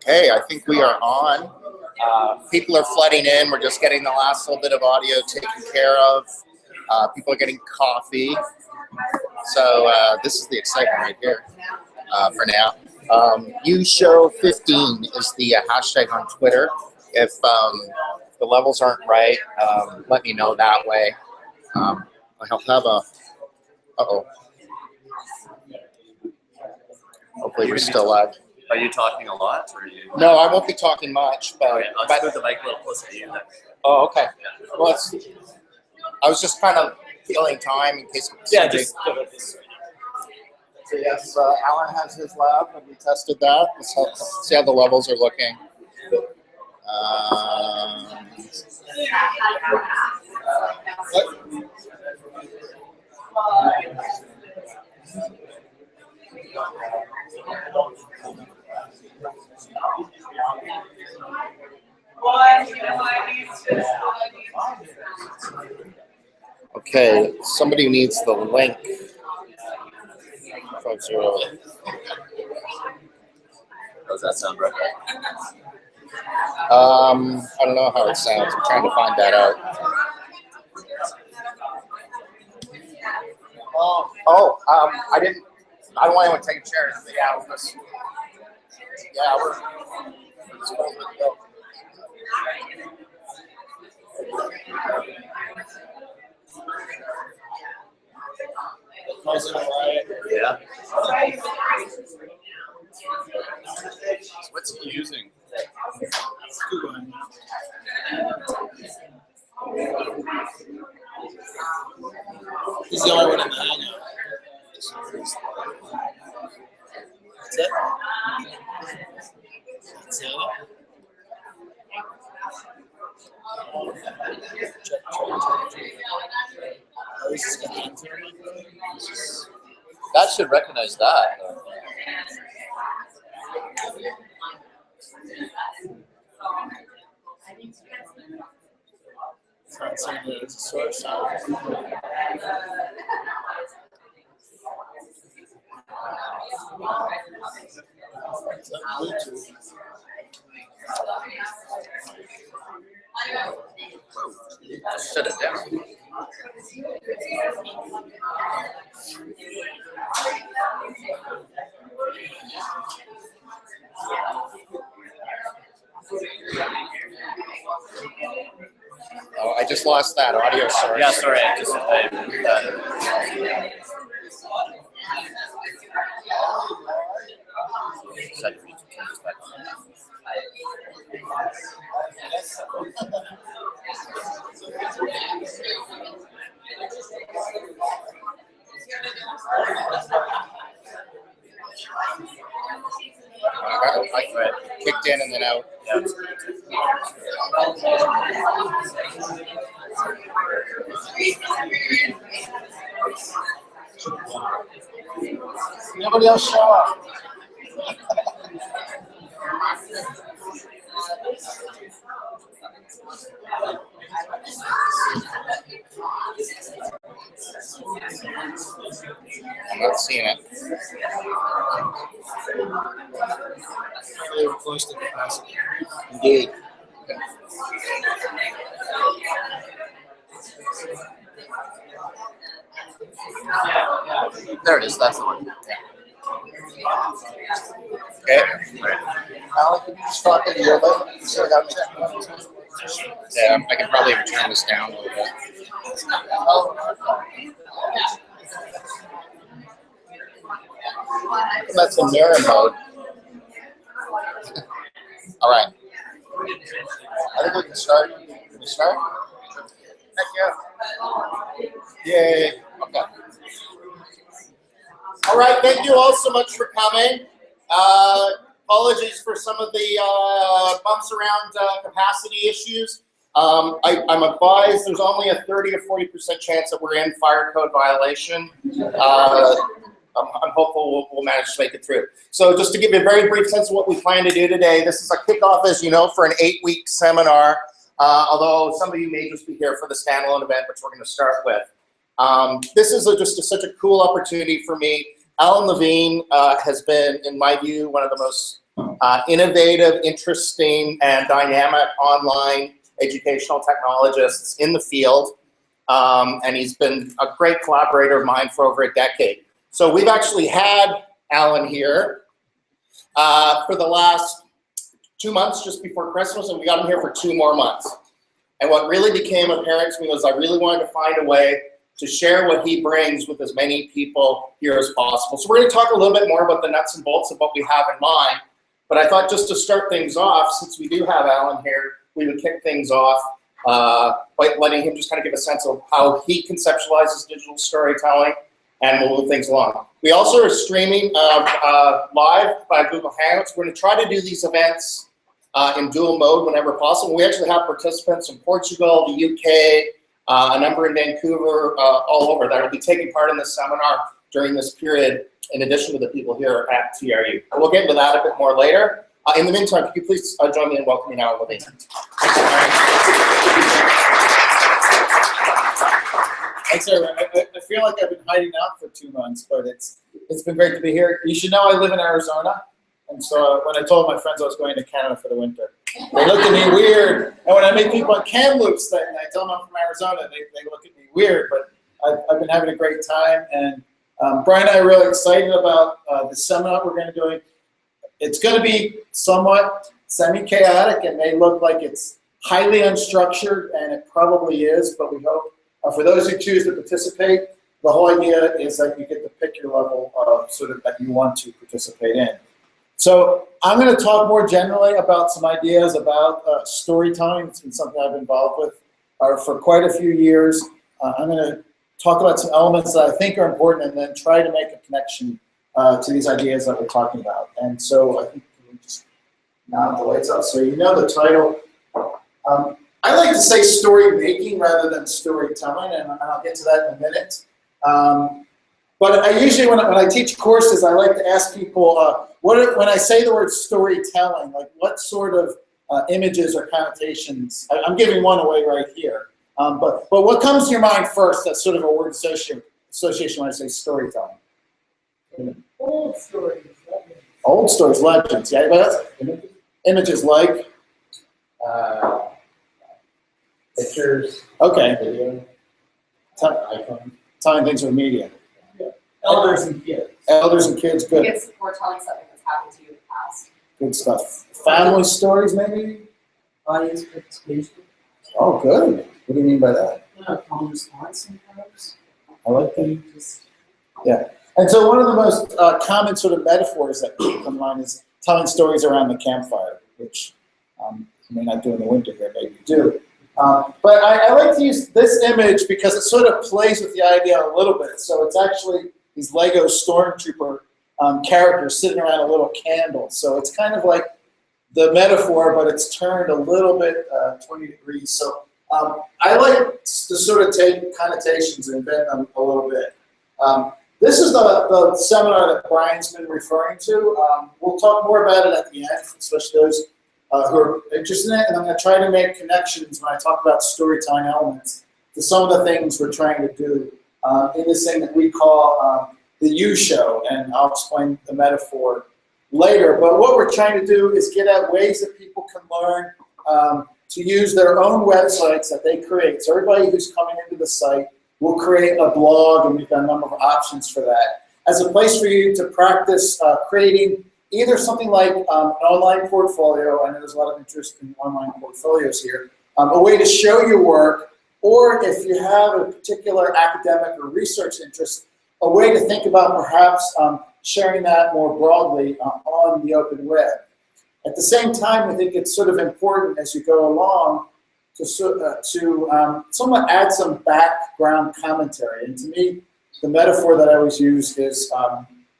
Okay, I think we are on. People are flooding in. We're just getting the last little bit of audio taken care of. People are getting coffee. So this is the excitement right here for now. UShow15 is the hashtag on Twitter. If the levels aren't right, let me know that way. I'll have a... Uh-oh. Hopefully you're still live. Are you talking a lot, or are you? No, I won't be talking much, but... Okay, I'll just move the mic a little closer to you. Oh, okay. Well, I was just kind of killing time in case... Yeah, just go with this. So yes, Alan has his lab, and we tested that. Let's see how the levels are looking. Okay, somebody needs the link. Does that sound right? I don't know how it sounds. I'm trying to find that out. I don't want anyone to take a chair. But yeah, we're supposed to go. Yeah. What's he using? He's the only one in the hangout. That's it? That's it? Check. Oh, he's just got the answer. That should recognize that. It's not saying that it's a source. It's not Bluetooth. Shut it down. Oh, I just lost that audio source. Yeah, sorry. I kicked in and then out. Nobody else show up. I'm not seeing it. They were close to capacity. Indeed. There it is. That's the one. Okay. Alan, can you just talk into your mic? So I got to check. Yeah, I can probably even turn this down a little bit. That's a mirror mode. All right. I think we can start. Can we start? Heck yeah. Yay. Okay. All right. Thank you all so much for coming. Apologies for some of the bumps around capacity issues. I'm advised there's only a 30 to 40% chance that we're in fire code violation. I'm hopeful we'll manage to make it through. So just to give you a very brief sense of what we plan to do today, this is a kickoff, as you know, for an 8-week seminar, although some of you may just be here for the standalone event, which we're going to start with. This is just such a cool opportunity for me. Alan Levine has been, in my view, one of the most innovative, interesting, and dynamic online educational technologists in the field. And he's been a great collaborator of mine for over a decade. So we've actually had Alan here for the last 2 months just before Christmas, and we got him here for 2 more months. And what really became apparent to me was I really wanted to find a way to share what he brings with as many people here as possible. So we're going to talk a little bit more about the nuts and bolts of what we have in mind. But I thought just to start things off, since we do have Alan here, we would kick things off by letting him just kind of give a sense of how he conceptualizes digital storytelling, and we'll move things along. We also are streaming live by Google Hangouts. We're going to try to do these events in dual mode whenever possible. We actually have participants in Portugal, the UK, a number in Vancouver, all over that will be taking part in this seminar during this period, in addition to the people here at TRU. We'll get into that a bit more later. In the meantime, could you please join me in welcoming Alan Levine? Thanks, everyone. I feel like I've been hiding out for 2 months, but it's been great to be here. You should know I live in Arizona, and so when I told my friends I was going to Canada for the winter, they looked at me weird. And when I meet people on Kamloops, and I tell them I'm from Arizona, they look at me weird. But I've been having a great time, and Brian and I are really excited about the seminar we're going to do. It's going to be somewhat semi-chaotic, and may look like it's highly unstructured, and it probably is, but we hope for those who choose to participate, the whole idea is that you get to pick your level of sort of that you want to participate in. So I'm going to talk more generally about some ideas about storytelling. It's been something I've been involved with for quite a few years. I'm going to talk about some elements that I think are important, and then try to make a connection to these ideas that we're talking about. And so I think we just knock the lights out so you know the title. I like to say story making rather than storytelling, and I'll get to that in a minute. But I usually, when I teach courses, I like to ask people, when I say the word storytelling, like what sort of images or connotations? I'm giving one away right here. But what comes to your mind first? That's sort of a word association when I say storytelling. Old stories. Old stories, legends. Yeah, but that's images like. Pictures. Okay. Video. Icons. Telling things with media. Elders and kids. Elders and kids, good. It's we're telling something that's happened to you in the past. Good stuff. Family stories, maybe? Audience participation. Oh, good. What do you mean by that? Calm response sometimes. I like that. Yeah. And so one of the most common sort of metaphors that come to mind is telling stories around the campfire, which you may not do in the winter here, maybe you do. But I like to use this image because it sort of plays with the idea a little bit. So it's actually these Lego Stormtrooper characters sitting around a little candle. So it's kind of like the metaphor, but it's turned a little bit 20 degrees. So I like to sort of take connotations and bend them a little bit. This is the seminar that Brian's been referring to. We'll talk more about it at the end, especially those who are interested in it. And I'm going to try to make connections when I talk about storytelling elements to some of the things we're trying to do in this thing that we call the U show. And I'll explain the metaphor later. But what we're trying to do is get at ways that people can learn to use their own websites that they create. So everybody who's coming into the site will create a blog, and we've got a number of options for that, as a place for you to practice creating either something like an online portfolio. I know there's a lot of interest in online portfolios here. A way to show your work, or if you have a particular academic or research interest, a way to think about perhaps sharing that more broadly on the open web. At the same time, I think it's sort of important as you go along to somewhat add some background commentary. And to me, the metaphor that I always use is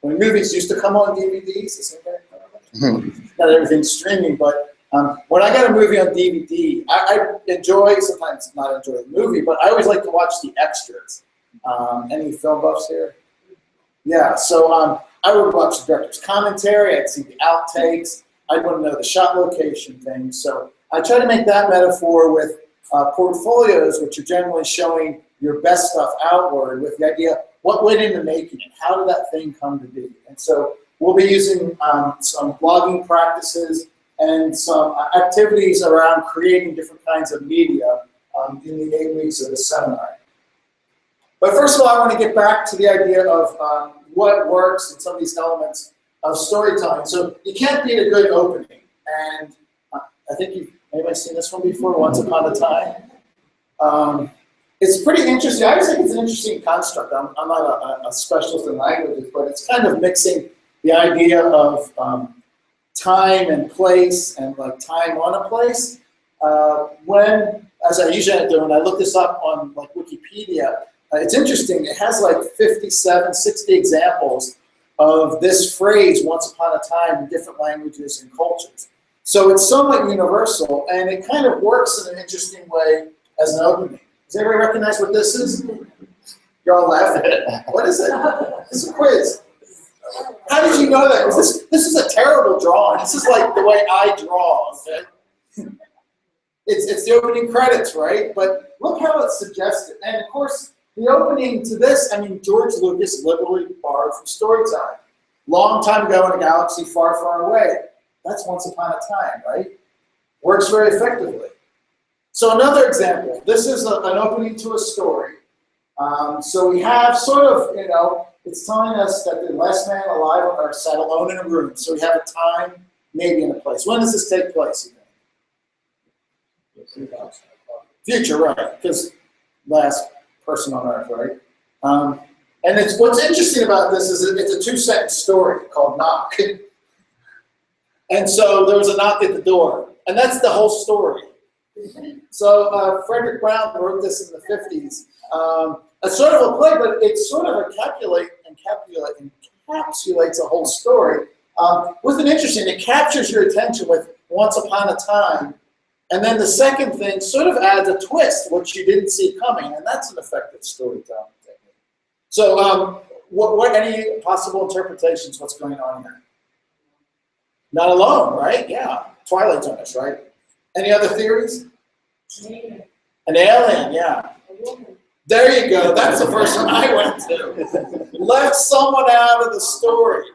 when movies used to come on DVDs, not everything's streaming, but when I got a movie on DVD, I enjoy, sometimes not enjoy the movie, but I always like to watch the extras. Any film buffs here? Yeah, so I would watch the director's commentary, I'd see the outtakes, I'd want to know the shot location things. So I try to make that metaphor with portfolios, which are generally showing your best stuff outward, with the idea, what went into making it? How did that thing come to be? And so we'll be using some blogging practices and some activities around creating different kinds of media in the 8 weeks of the seminar. But first of all, I want to get back to the idea of what works and some of these elements of storytelling. So you can't beat a good opening. And I think you've maybe seen this one before, Once Upon a Time. It's pretty interesting. I always think it's an interesting construct. I'm not a specialist in languages, but it's kind of mixing the idea of time and place and like time on a place. When, as I usually do, when I look this up on like Wikipedia, it's interesting. It has like 57, 60 examples of this phrase, once upon a time, in different languages and cultures. So it's somewhat universal, and it kind of works in an interesting way as an opening. Does everybody recognize what this is? You're all laughing. What is it? It's a quiz. How did you know that? 'Cause this is a terrible drawing. This is like the way I draw, okay? It's the opening credits, right? But look how it's suggested. And of course, the opening to this, I mean, George Lucas literally borrowed from Storytime. Long time ago in a galaxy far, far away. That's Once Upon a Time, right? Works very effectively. So another example, this is an opening to a story. So we have sort of, you know, it's telling us that the last man alive or sat alone in a room. So we have a time, maybe in a place. When does this take place? Future, right? Because last person on Earth, right? And it's what's interesting about this is it's a 2-sentence story called Knock. And so there was a knock at the door, and that's the whole story. So Frederick Brown wrote this in the 50s. It's sort of a play, but it's sort of encapsulates a whole story. With an interesting, it captures your attention with Once Upon a Time, and then the second thing sort of adds a twist, which you didn't see coming, and that's an effective storytelling technique. So what any possible interpretations, what's going on here? Not alone, right? Yeah, Twilight Zone-ish, right? Any other theories? An alien, yeah. There you go. That's the first one I went to. Left someone out of the story.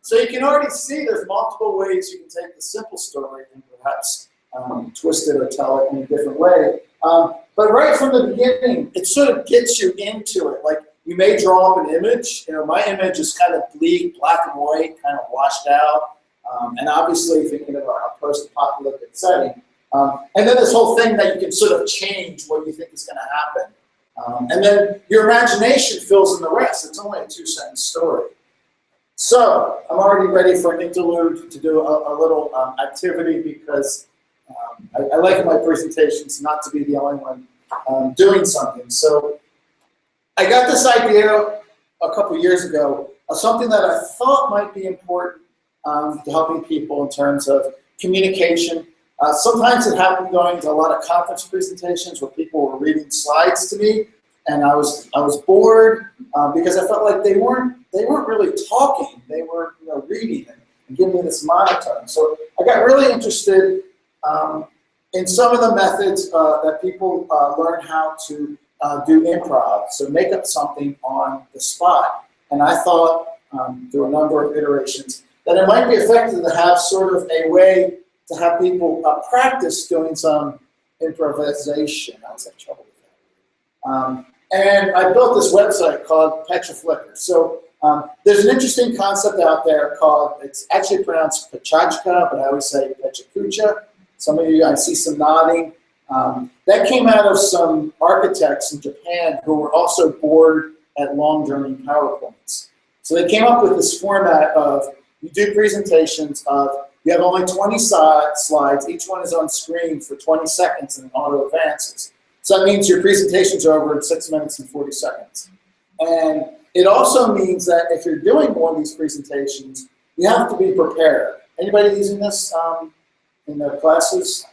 So you can already see there's multiple ways you can take the simple story and perhaps twist it or tell it in a different way. But right from the beginning, it sort of gets you into it. Like you may draw up an image. You know, my image is kind of bleak, black and white, kind of washed out. And obviously thinking of a post-apocalyptic setting. And then this whole thing that you can sort of change what you think is going to happen. And then your imagination fills in the rest. It's only a 2-sentence story. So I'm already ready for an interlude to do a little activity because I like in my presentations not to be the only one doing something. So I got this idea a couple years ago of something that I thought might be important to helping people in terms of communication. Sometimes it happened going to a lot of conference presentations where people were reading slides to me, and I was bored because I felt like they weren't really talking. They were reading and giving me this monotone. So I got really interested in some of the methods that people learn how to do improv. So make up something on the spot. And I thought through a number of iterations that it might be effective to have sort of a way to have people practice doing some improvisation. I was having trouble with that. And I built this website called Petraflicker. So there's an interesting concept out there called, it's actually pronounced Pechachka, but I always say Pechakucha. Some of you, I see some nodding. That came out of some architects in Japan who were also bored at long journey PowerPoints. So they came up with this format of, you do presentations of, you have only 20 slides, each one is on screen for 20 seconds and auto advances. So that means your presentations are over in 6 minutes and 40 seconds. And it also means that if you're doing one of these presentations, you have to be prepared. Anybody using this in their classes?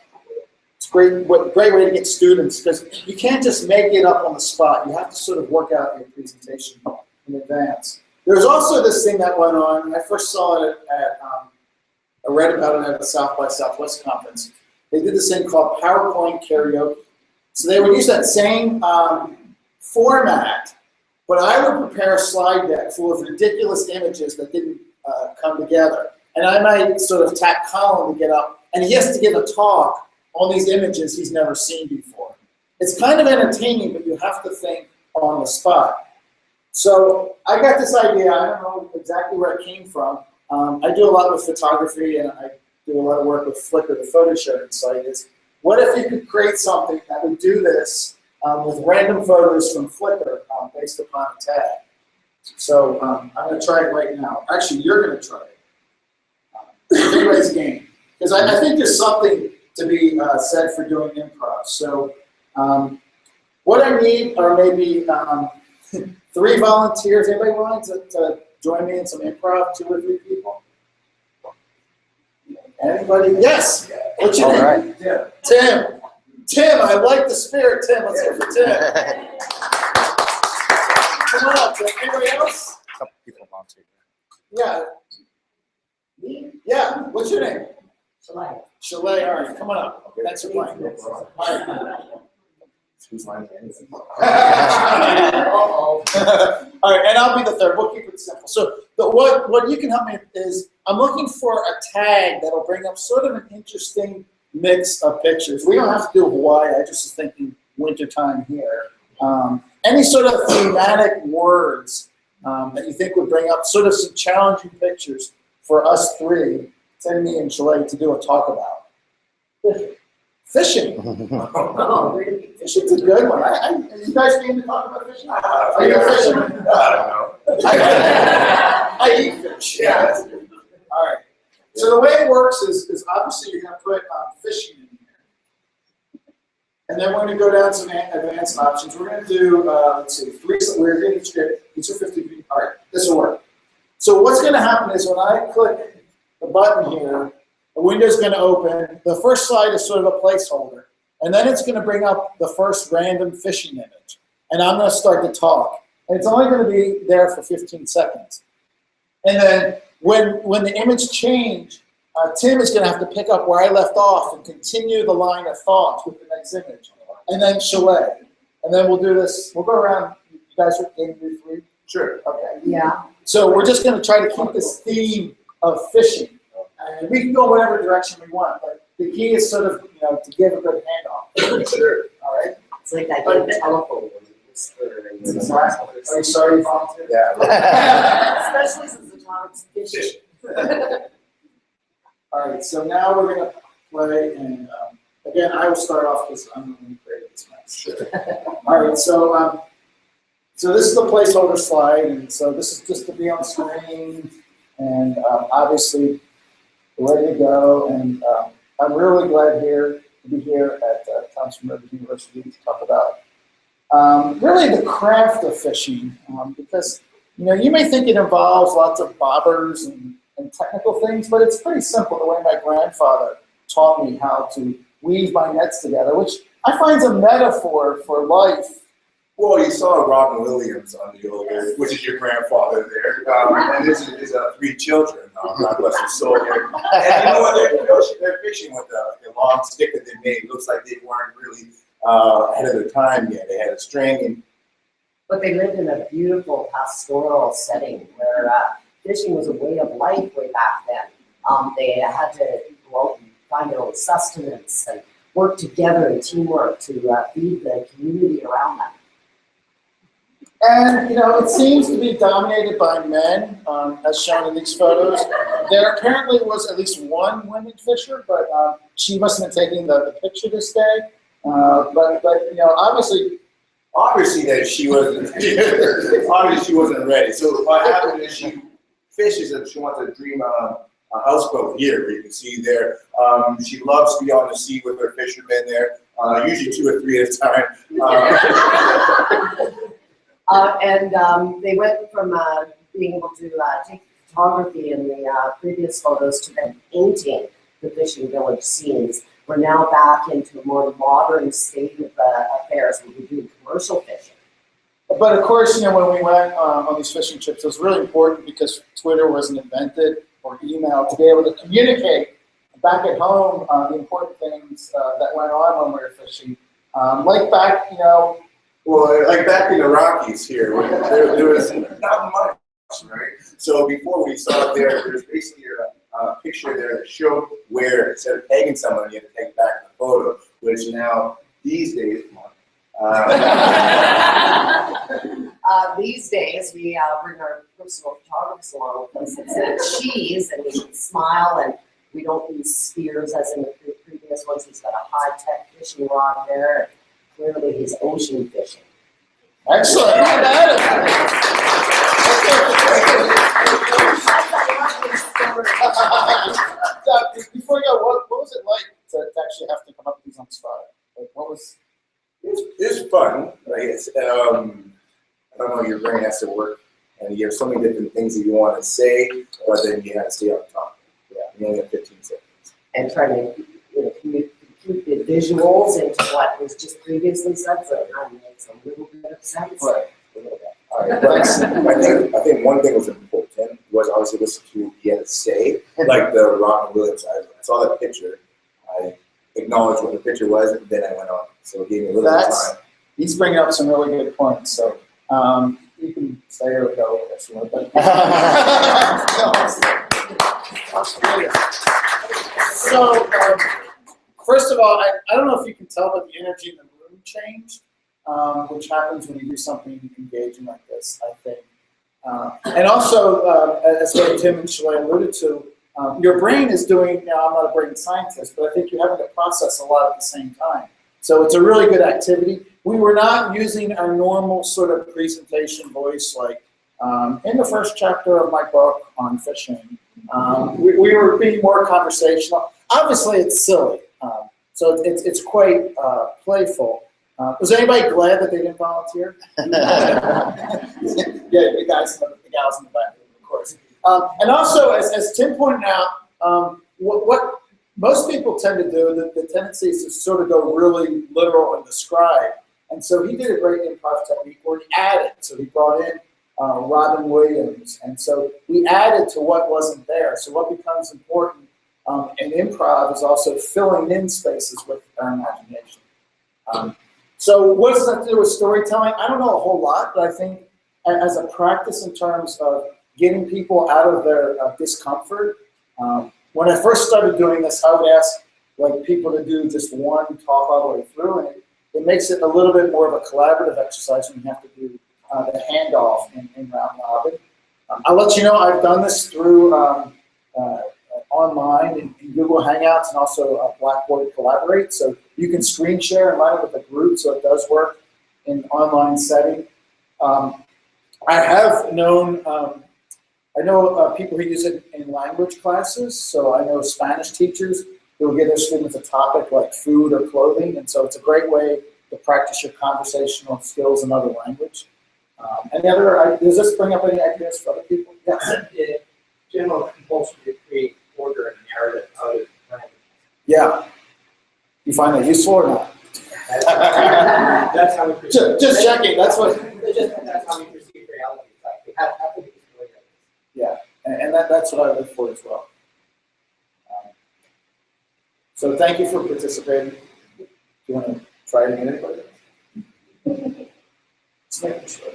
It's a great way to get students because you can't just make it up on the spot. You have to sort of work out your presentation in advance. There's also this thing that went on. I first saw it at, I read about it at the South by Southwest conference. They did this thing called PowerPoint karaoke. So they would use that same format, but I would prepare a slide deck full of ridiculous images that didn't come together. And I might sort of tap Colin to get up, and he has to give a talk on these images he's never seen before. It's kind of entertaining, but you have to think on the spot. So I got this idea. I don't know exactly where it came from. I do a lot with photography, and I do a lot of work with Flickr, the photo sharing site. Is what if you could create something that would do this with random photos from Flickr based upon a tag? So I'm going to try it right now. Actually, you're going to try it. Everybody's game. Because I think there's something to be said for doing improv. So what I need are maybe 3 volunteers. Anybody willing to join me in some improv, 2 or 3 people? Anybody? Yes. What's your name? All right. Tim. Tim, I like the spirit, Tim. Let's hear for Tim. Come on up, Tim. Anybody else? A couple people volunteer. Yeah. Yeah. What's your name? Shalai. Chalet. All right. Come on up. Thanks for playing. All right. Who's mine? All right, and I'll be the third. We'll keep it simple. So what you can help me with is I'm looking for a tag that'll bring up sort of an interesting mix of pictures. We don't have to do Hawaii. I just was thinking wintertime here. Any sort of thematic words that you think would bring up sort of some challenging pictures for us 3, Tim, me, and Chalet, to do a talk about. Fishing. Oh, really? Fishing's a good one. You guys came to talk about fishing? Are you a fisherman? I don't know. I eat fish. Yeah. All right. So the way it works is obviously you're going to put fishing in here. And then we're going to go down some advanced options. We're going to do, let's see, 3, we're going to get each are 50 feet. All right, this will work. So what's going to happen is when I click the button here, the window's going to open. The first slide is sort of a placeholder. And then it's going to bring up the first random fishing image. And I'm going to start to talk. And it's only going to be there for 15 seconds. And then when the image change, Tim is going to have to pick up where I left off and continue the line of thought with the next image. And then Chalet. And then we'll do this. We'll go around. You guys are game to do 3? Sure. Okay. Yeah. So we're just going to try to keep this theme of fishing. And we can go whatever direction we want, but the key is sort of, to give a good handoff. Sure. All right? It's like that game telephone when you whisper and Are you sorry you volunteered? Yeah. especially since the topic's fishing. All right, so now we're going to play, and again, I will start off because I'm going to create this mess. Sure. All right, so this is the placeholder slide, and so this is just to be on screen, and obviously we're ready to go, and I'm really glad to be here at Thompson Rivers University to talk about really the craft of fishing, because you may think it involves lots of bobbers and technical things, but it's pretty simple the way my grandfather taught me how to weave my nets together, which I find is a metaphor for life. Well, you saw Robin Williams on the old, which is your grandfather there, and this is 3 children. God bless his soul. And you know what? They're fishing with a long stick that they made. Looks like they weren't really ahead of their time yet. They had a string and. But they lived in a beautiful pastoral setting where fishing was a way of life way back then. They had to go out and find their own sustenance and work together in teamwork to feed the community around them. And, it seems to be dominated by men, as shown in these photos. There apparently was at least one women fisher, but she must have been taking the picture this day. But Obviously that she wasn't. Obviously she wasn't ready. So what happened is she fishes and she wants to dream a houseboat here, where you can see there. She loves to be on the sea with her fishermen there, usually 2 or 3 at a time. And they went from being able to take photography in the previous photos to then painting the fishing village scenes. We're now back into a more modern state of affairs where we do commercial fishing. But of course, when we went on these fishing trips, it was really important because Twitter wasn't invented or email to be able to communicate back at home the important things that went on when we were fishing. Like back, Well, like back in the Rockies here, there was not much construction, right? So before we saw it there's basically a picture there that showed where instead of tagging someone, you had to tag back the photo, which now these days, come on. These days, we bring our personal photographers along with us. It's a cheese, and we can smile, and we don't use spears as in the previous ones. He's got a high-tech fishing rod there. Clearly, he's ocean fishing. Excellent. Not bad. Before you go, what was it like to actually have to come up with these on the spot? Like, what was? It's fun, I guess. I don't know, your brain has to work, and you have so many different things that you want to say, but then you have to stay on top. Yeah, you only have 15 seconds. And trying to compute the visuals into what was just previously said, so it kind of makes a little bit of sense. Right. All right, thanks. I think one thing was important was obviously listen to what he had to say, like the Robin Williams. I saw that picture, I acknowledged what the picture was, and then I went on. So it gave me a little bit of time. He's bringing up some really good points. So you can stay or go if you want. But so first of all, I don't know if you can tell, but the energy in the room changed, which happens when you do something engaging like this, I think. And also, as Tim and Shalay alluded to, your brain is doing, now I'm not a brain scientist, but I think you're having to process a lot at the same time. So it's a really good activity. We were not using our normal sort of presentation voice like in the first chapter of my book on fishing. We were being more conversational. Obviously, it's silly. So it's quite playful. Was anybody glad that they didn't volunteer? Yeah, the guys and the gals in the back, of course. And also, as Tim pointed out, what most people tend to do, the tendency is to sort of go really literal and describe. And so he did a great improv technique where he added. So he brought in Robin Williams. And so we added to what wasn't there. So what becomes important in improv is also filling in spaces with our imagination. So what does that do with storytelling? I don't know a whole lot, but I think as a practice in terms of getting people out of their discomfort. When I first started doing this, I would ask like people to do just one talk all the way through, and it makes it a little bit more of a collaborative exercise when you have to do the handoff in round robin. I'll let you know I've done this through online in Google Hangouts and also Blackboard Collaborate, so you can screen share and run it with a group, so it does work in online setting. I have known. I know people who use it in language classes, so I know Spanish teachers who will give their students a topic like food or clothing, and so it's a great way to practice your conversational skills in other language. Does this bring up any ideas for other people? Yes. The general compulsion to create order and narrative out of language. Yeah. You find that useful or not? That's how we perceive. Just checking. That's what. That's how we perceive reality. Like we have to be familiar. Yeah, and that's what I look for as well. So thank you for participating. Do you want to try it again, anybody? Just making sure.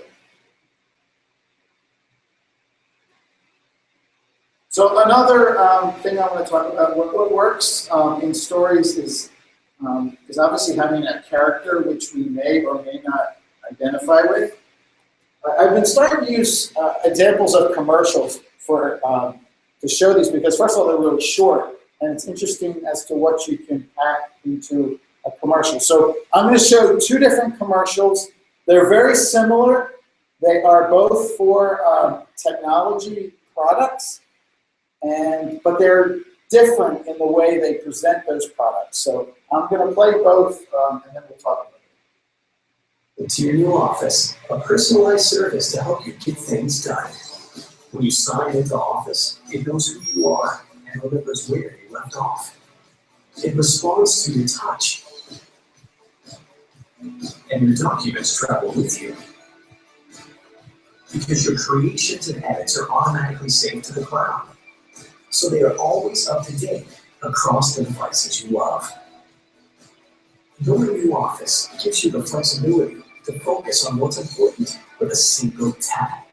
So another thing I want to talk about, what works in stories is obviously having a character which we may or may not identify with. I've been starting to use examples of commercials for to show these because first of all they're really short and it's interesting as to what you can pack into a commercial. So I'm going to show two different commercials. They're very similar. They are both for technology products, but they're different in the way they present those products. So I'm going to play both and then we'll talk about it. Into your new office, a personalized service to help you get things done. When you sign into Office, it knows who you are and remembers where you left off. It responds to your touch. And your documents travel with you. Because your creations and edits are automatically saved to the cloud. So they are always up to date across the devices you love. Your new Office gives you the flexibility to focus on what's important with a single tap.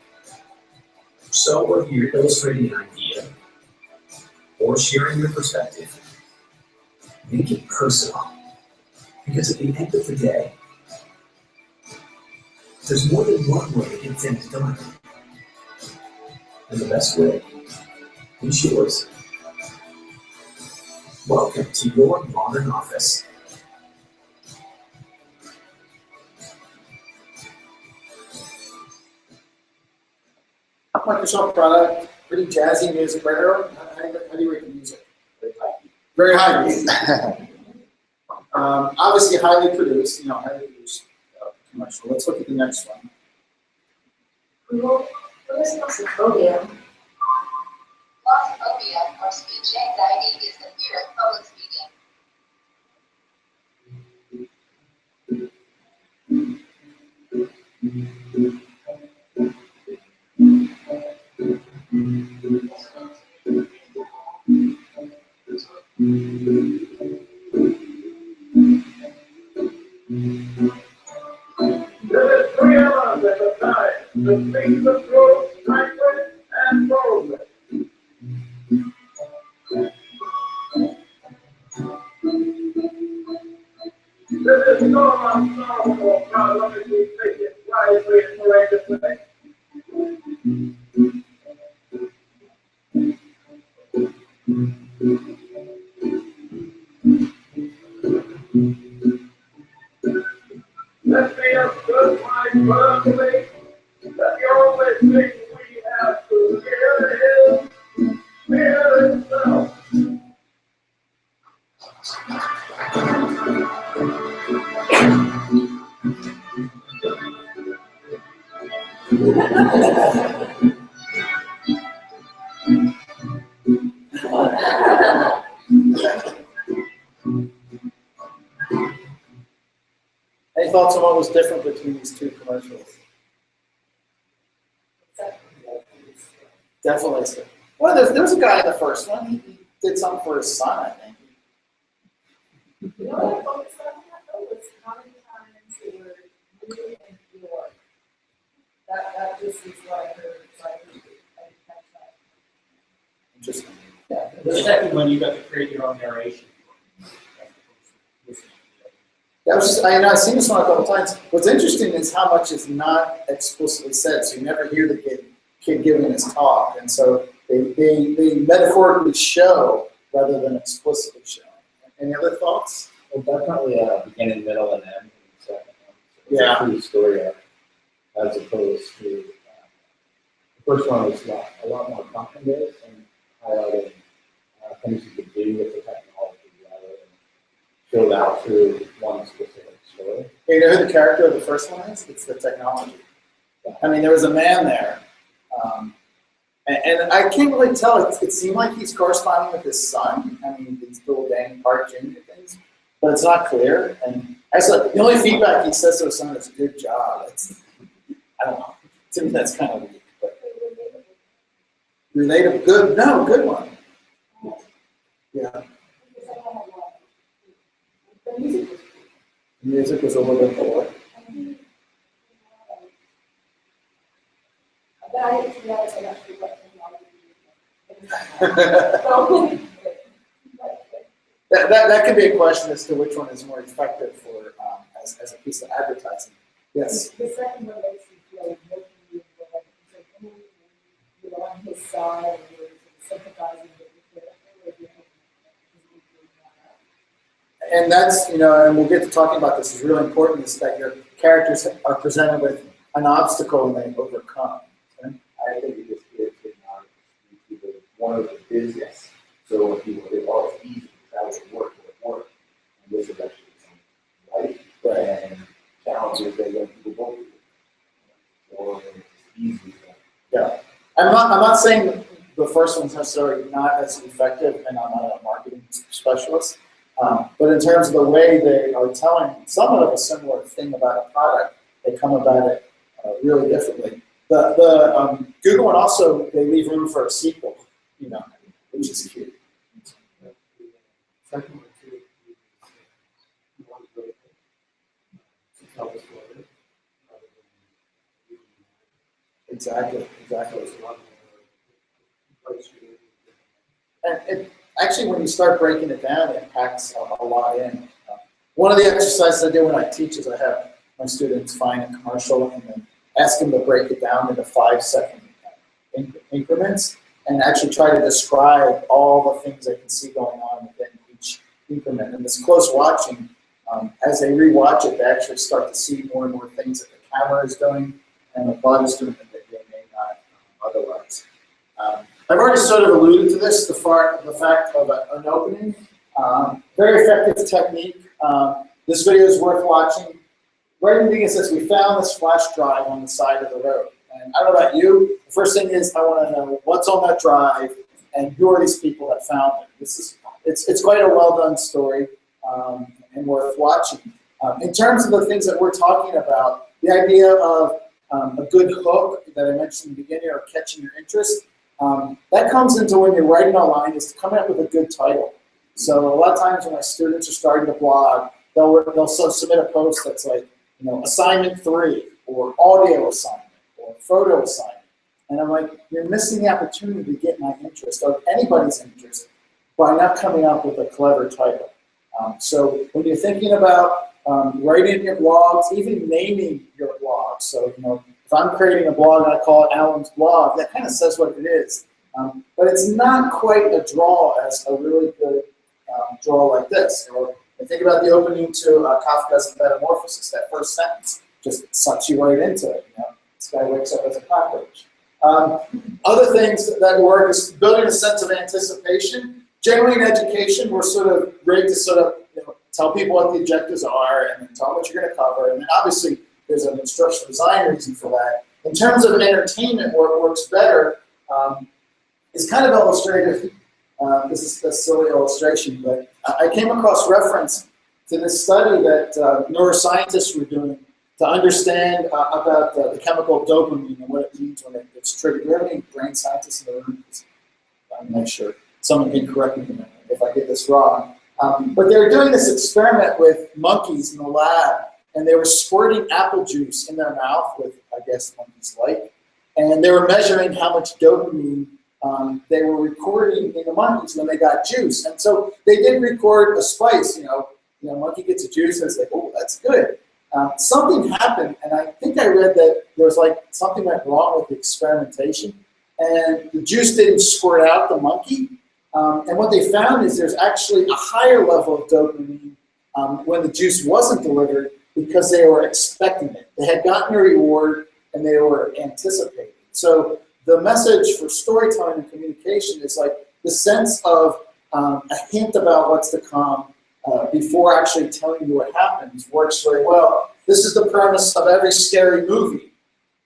So whether you're illustrating an idea or sharing your perspective, make it personal. Because at the end of the day, there's more than one way to get things done. And the best way is yours. Welcome to your modern office. Microsoft product, pretty jazzy music, right, Earl? How do you rate the music? Very high. Obviously highly produced, highly produced commercial. Let's look at the next one. Claustrophobia. Claustrophobia, or speech anxiety, is the fear of public speaking. There is three elements at the time: the speed of growth, strength, and boldness. This is no unsolvable problem if we take it wisely and courageously. Let me assert my firm belief that the only thing we have to fear is fear itself. Any thoughts on what was different between these two commercials? Definitely. Well, there's a guy in the first one. He did something for his son, I think. You know what I focused on that though, was how many times they were you and your. That just is what I heard, so I didn't catch that. Interesting. Yeah, the second one, you got to create your own narration. That was just, I've seen this one a couple times. What's interesting is how much is not explicitly said. So you never hear the kid giving his talk. And so they metaphorically show rather than explicitly show. Any other thoughts? Well, definitely beginning, middle, and end. So, Yeah. It's a true story arc, as opposed to the first one was a lot more content based and highlighting things you could do with the technology rather than show that through one specific story. You know who the character of the first one is? It's the technology. I mean, there was a man there, and I can't really tell. It seemed like he's corresponding with his son. I mean, these little Danny Park Jr. things, but it's not clear. And actually, the only feedback he says to his son is "good job." I don't know. To me, that's kind of weak. But relatable, good one. Yeah, the music was a little bit lower. That could be a question as to which one is more effective for as a piece of advertising. Yes. The second one makes you feel like you're on his side and you're sympathizing with the character. And that's, and we'll get to talking about this, is really important, is that your characters are presented with an obstacle and they overcome. Okay? I think it just gives people one of the business. So when people, it's easy to travel to work. And this is actually some life and challenges that young people go through. So it's easy. Yeah. I'm not saying the first one's necessarily not as effective, and I'm not a marketing specialist. But in terms of the way they are telling somewhat of a similar thing about a product, they come about it really differently. The Google one also, they leave room for a sequel, which is cute. Second one too, you want to tell the story. Exactly. It's a lot more And it, actually, when you start breaking it down, it packs a lot in. One of the exercises I do when I teach is I have my students find a commercial and then ask them to break it down into 5-second increments and actually try to describe all the things they can see going on within each increment. And this close watching, as they rewatch it, they actually start to see more and more things that the camera is doing and the body is doing that they may not otherwise. I've already sort of alluded to this, the fact of an opening. Very effective technique. This video is worth watching. Right in the beginning it says, we found this flash drive on the side of the road. And I don't know about you, the first thing is I want to know what's on that drive and who are these people that found it. It's quite a well done story and worth watching. In terms of the things that we're talking about, the idea of a good hook that I mentioned in the beginning, or catching your interest, that comes into when you're writing online, is to come up with a good title. So a lot of times when my students are starting to blog, they'll submit a post that's like, assignment 3, or audio assignment, or photo assignment. And I'm like, you're missing the opportunity to get my interest, or anybody's interest, by not coming up with a clever title. So when you're thinking about writing your blogs, even naming your blog. So, if I'm creating a blog and I call it Alan's Blog, that kind of says what it is. But it's not quite a draw as a really good draw like this. Or think about the opening to Kafka's Metamorphosis. That first sentence just sucks you right into it. This guy wakes up as a cockroach. Other things that work is building a sense of anticipation. Generally in education, we're sort of great to sort of tell people what the objectives are and then tell them what you're going to cover. And then obviously there's an instructional design reason for that. In terms of entertainment, where it works better is kind of illustrative. This is a silly illustration, but I came across reference to this study that neuroscientists were doing to understand about the chemical dopamine and what it means when it's triggered. Do we have any brain scientists in the room? I'm not sure. Someone can correct me if I get this wrong. But they were doing this experiment with monkeys in the lab, and they were squirting apple juice in their mouth with, I guess, monkeys like, and they were measuring how much dopamine they were recording in the monkeys when they got juice. And so they did record a spice, monkey gets a juice and it's like, oh, that's good. Something happened, and I think I read that there was something went wrong with the experimentation, and the juice didn't squirt out the monkey. And what they found is there's actually a higher level of dopamine when the juice wasn't delivered because they were expecting it. They had gotten a reward and they were anticipating. So the message for storytelling and communication is like the sense of a hint about what's to come before actually telling you what happens works very well. This is the premise of every scary movie.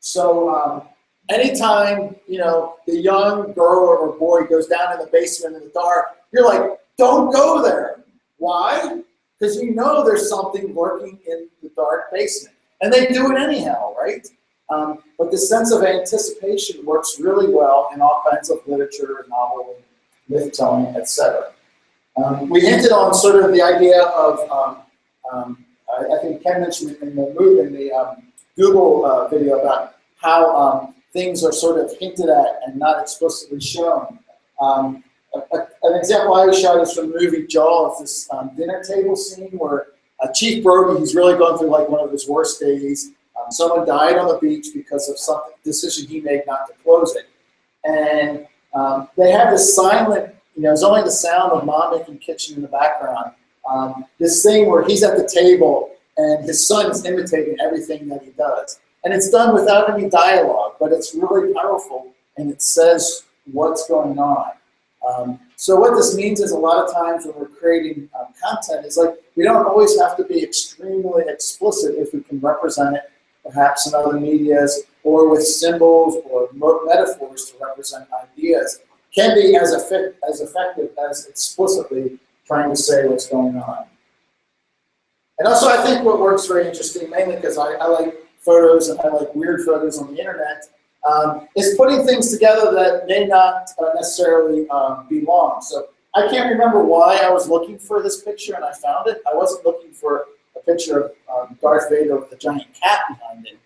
So anytime, the young girl or boy goes down in the basement in the dark, you're like, don't go there. Why? Because there's something lurking in the dark basement. And they do it anyhow, right? But the sense of anticipation works really well in all kinds of literature, novel, myth-telling, etc. We hinted on sort of the idea of, I think Ken mentioned in the Google video about how things are sort of hinted at and not explicitly shown. An example I shot is from the movie Jaws, this dinner table scene where Chief Brody, he's really going through one of his worst days. Someone died on the beach because of some decision he made not to close it. And they have this silent, it's only the sound of mom making kitchen in the background. This thing where he's at the table and his son is imitating everything that he does. And it's done without any dialogue, but it's really powerful and it says what's going on. So what this means is a lot of times when we're creating content is we don't always have to be extremely explicit if we can represent it perhaps in other medias or with symbols or metaphors to represent ideas. Can be as effective as explicitly trying to say what's going on. And also I think what works very interesting, mainly because I like photos and I like weird photos on the internet, is putting things together that may not necessarily belong. So I can't remember why I was looking for this picture and I found it. I wasn't looking for a picture of Darth Vader with a giant cat behind it.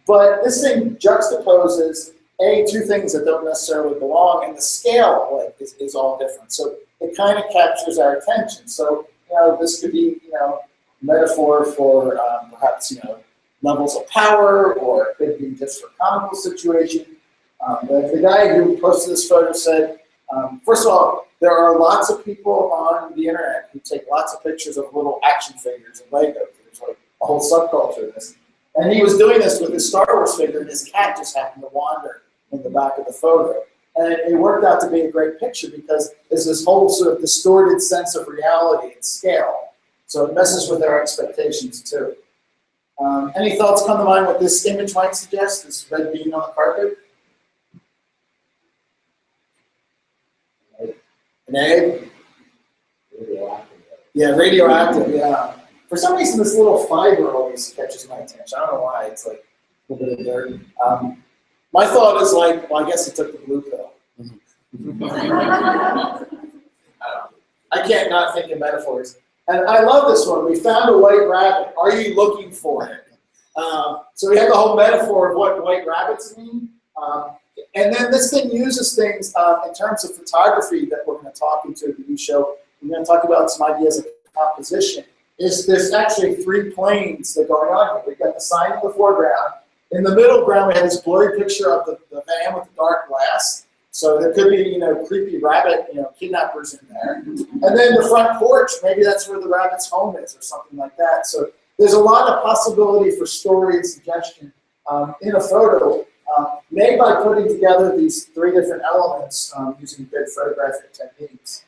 But this thing juxtaposes two things that don't necessarily belong, and the scale like is all different. So it kind of captures our attention. So this could be metaphor for perhaps levels of power, or it could be just for comical situation. The guy who posted this photo said, first of all, there are lots of people on the internet who take lots of pictures of little action figures and Legos. There's like a whole subculture of this. And he was doing this with his Star Wars figure, and his cat just happened to wander in the back of the photo. And it worked out to be a great picture because there's this whole sort of distorted sense of reality and scale. So it messes with our expectations too. Any thoughts come to mind what this image might suggest, this red bean on the carpet? An egg? Radioactive. Yeah, radioactive, yeah. For some reason, this little fiber always catches my attention. I don't know why. It's like a little bit of dirt. My thought is like, well, I guess he took the blue pill. I don't know. I can't not think in metaphors. And I love this one. We found a white rabbit. Are you looking for it? So we have the whole metaphor of what white rabbits mean. And then this thing uses things in terms of photography that we're going to talk into the new show. We're going to talk about some ideas of composition. There's actually 3 planes that are going on here. We've got the sign in the foreground. In the middle ground, we have this blurry picture of the van with the dark glass. So there could be, creepy rabbit, kidnappers in there. And then the front porch, maybe that's where the rabbit's home is or something like that. So there's a lot of possibility for story and suggestion in a photo made by putting together these 3 different elements using good photographic techniques.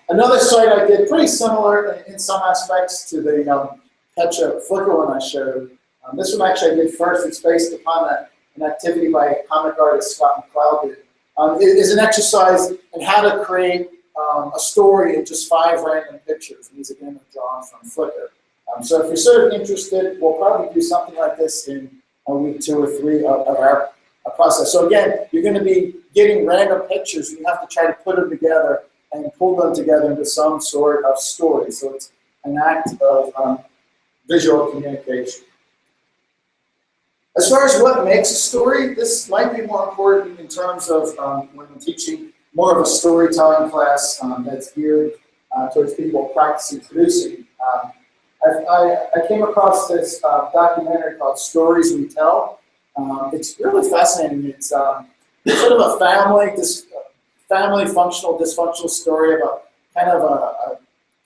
Another site I did pretty similar in some aspects to the ketchup flicker one I showed. This one actually I did first. It's based upon an activity by comic artist Scott McCloud did. It is an exercise in how to create a story in just 5 random pictures. And these again are drawn from Flickr. So if you're sort of interested, we'll probably do something like this in a week 2 or 3 of our process. So again, you're going to be getting random pictures, and you have to try to put them together and pull them together into some sort of story. So it's an act of visual communication. As far as what makes a story, this might be more important in terms of when I'm teaching more of a storytelling class that's geared towards people practicing producing. I came across this documentary called Stories We Tell. It's really fascinating. It's sort of a family functional, dysfunctional story about kind of a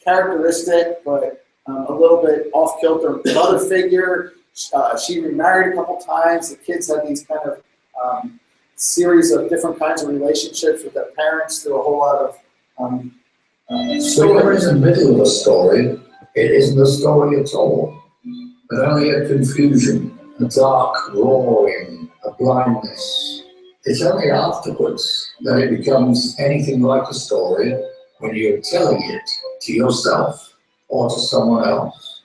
characteristic, but a little bit off-kilter mother figure. She remarried a couple times. The kids had these kind of series of different kinds of relationships with their parents through a whole lot of So you're in the middle of a story. It isn't a story at all, but only a confusion, a dark roaring, a blindness. It's only afterwards that it becomes anything like a story when you're telling it to yourself or to someone else.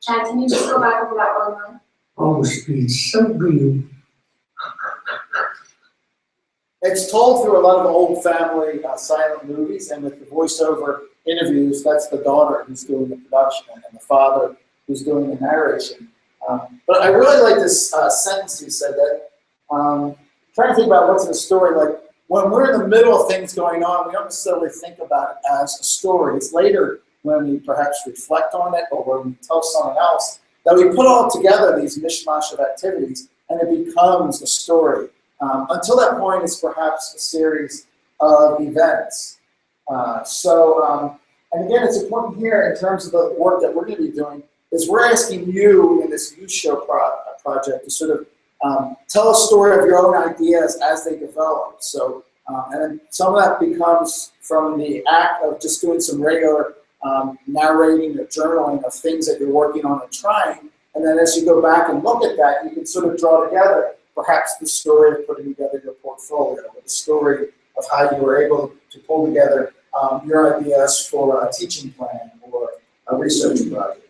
Chad, can you just go back over that one line? Oh, it's been so green. It's told through a lot of the old family silent movies, and with the voiceover interviews, that's the daughter who's doing the production and the father who's doing the narration. But I really like this sentence he said that, trying to think about what's in the story, like when we're in the middle of things going on, we don't necessarily think about it as a story. It's later when we perhaps reflect on it or when we tell someone else that we put all together these mishmash of activities and it becomes a story. Until that point, it's perhaps a series of events. And again, it's important here in terms of the work that we're going to be doing, is we're asking you in this youth show project to sort of tell a story of your own ideas as they develop. So, and then some of that becomes from the act of just doing some regular narrating or journaling of things that you're working on and trying. And then as you go back and look at that, you can sort of draw together perhaps the story of putting together your portfolio, or the story of how you were able to pull together your ideas for a teaching plan or a research project.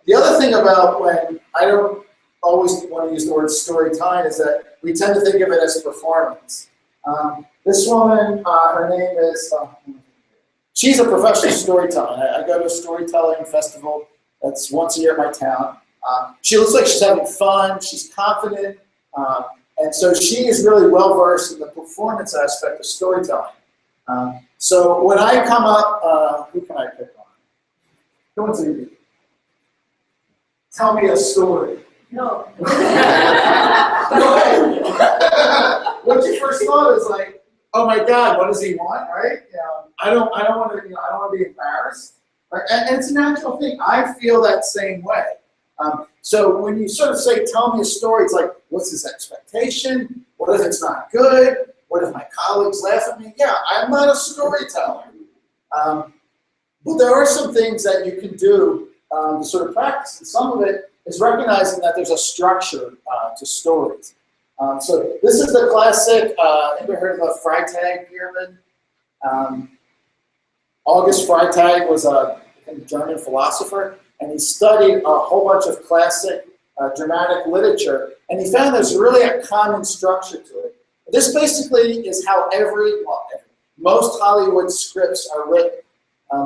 The other thing about when I don't always want to use the word storytelling is that we tend to think of it as performance. This woman, her name is, she's a professional storyteller. I go to a storytelling festival that's once a year in my town. She looks like she's having fun, she's confident, And so she is really well versed in the performance aspect of storytelling. So when I come up, who can I pick on? Who wants to tell me a story? No. What you first thought is like, oh my God, what does he want, right? I don't want to, I don't want to be embarrassed, right? And it's a natural thing. I feel that same way. So when you sort of say, tell me a story, it's like, what's his expectation? What if it's not good? What if my colleagues laugh at me? Yeah, I'm not a storyteller. But there are some things that you can do to sort of practice. And some of it is recognizing that there's a structure to stories. So this is the classic, ever heard of the Freytag pyramid? August Freytag was a German philosopher, and he studied a whole bunch of classic dramatic literature, and he found there's really a common structure to it. This basically is how most Hollywood scripts are written.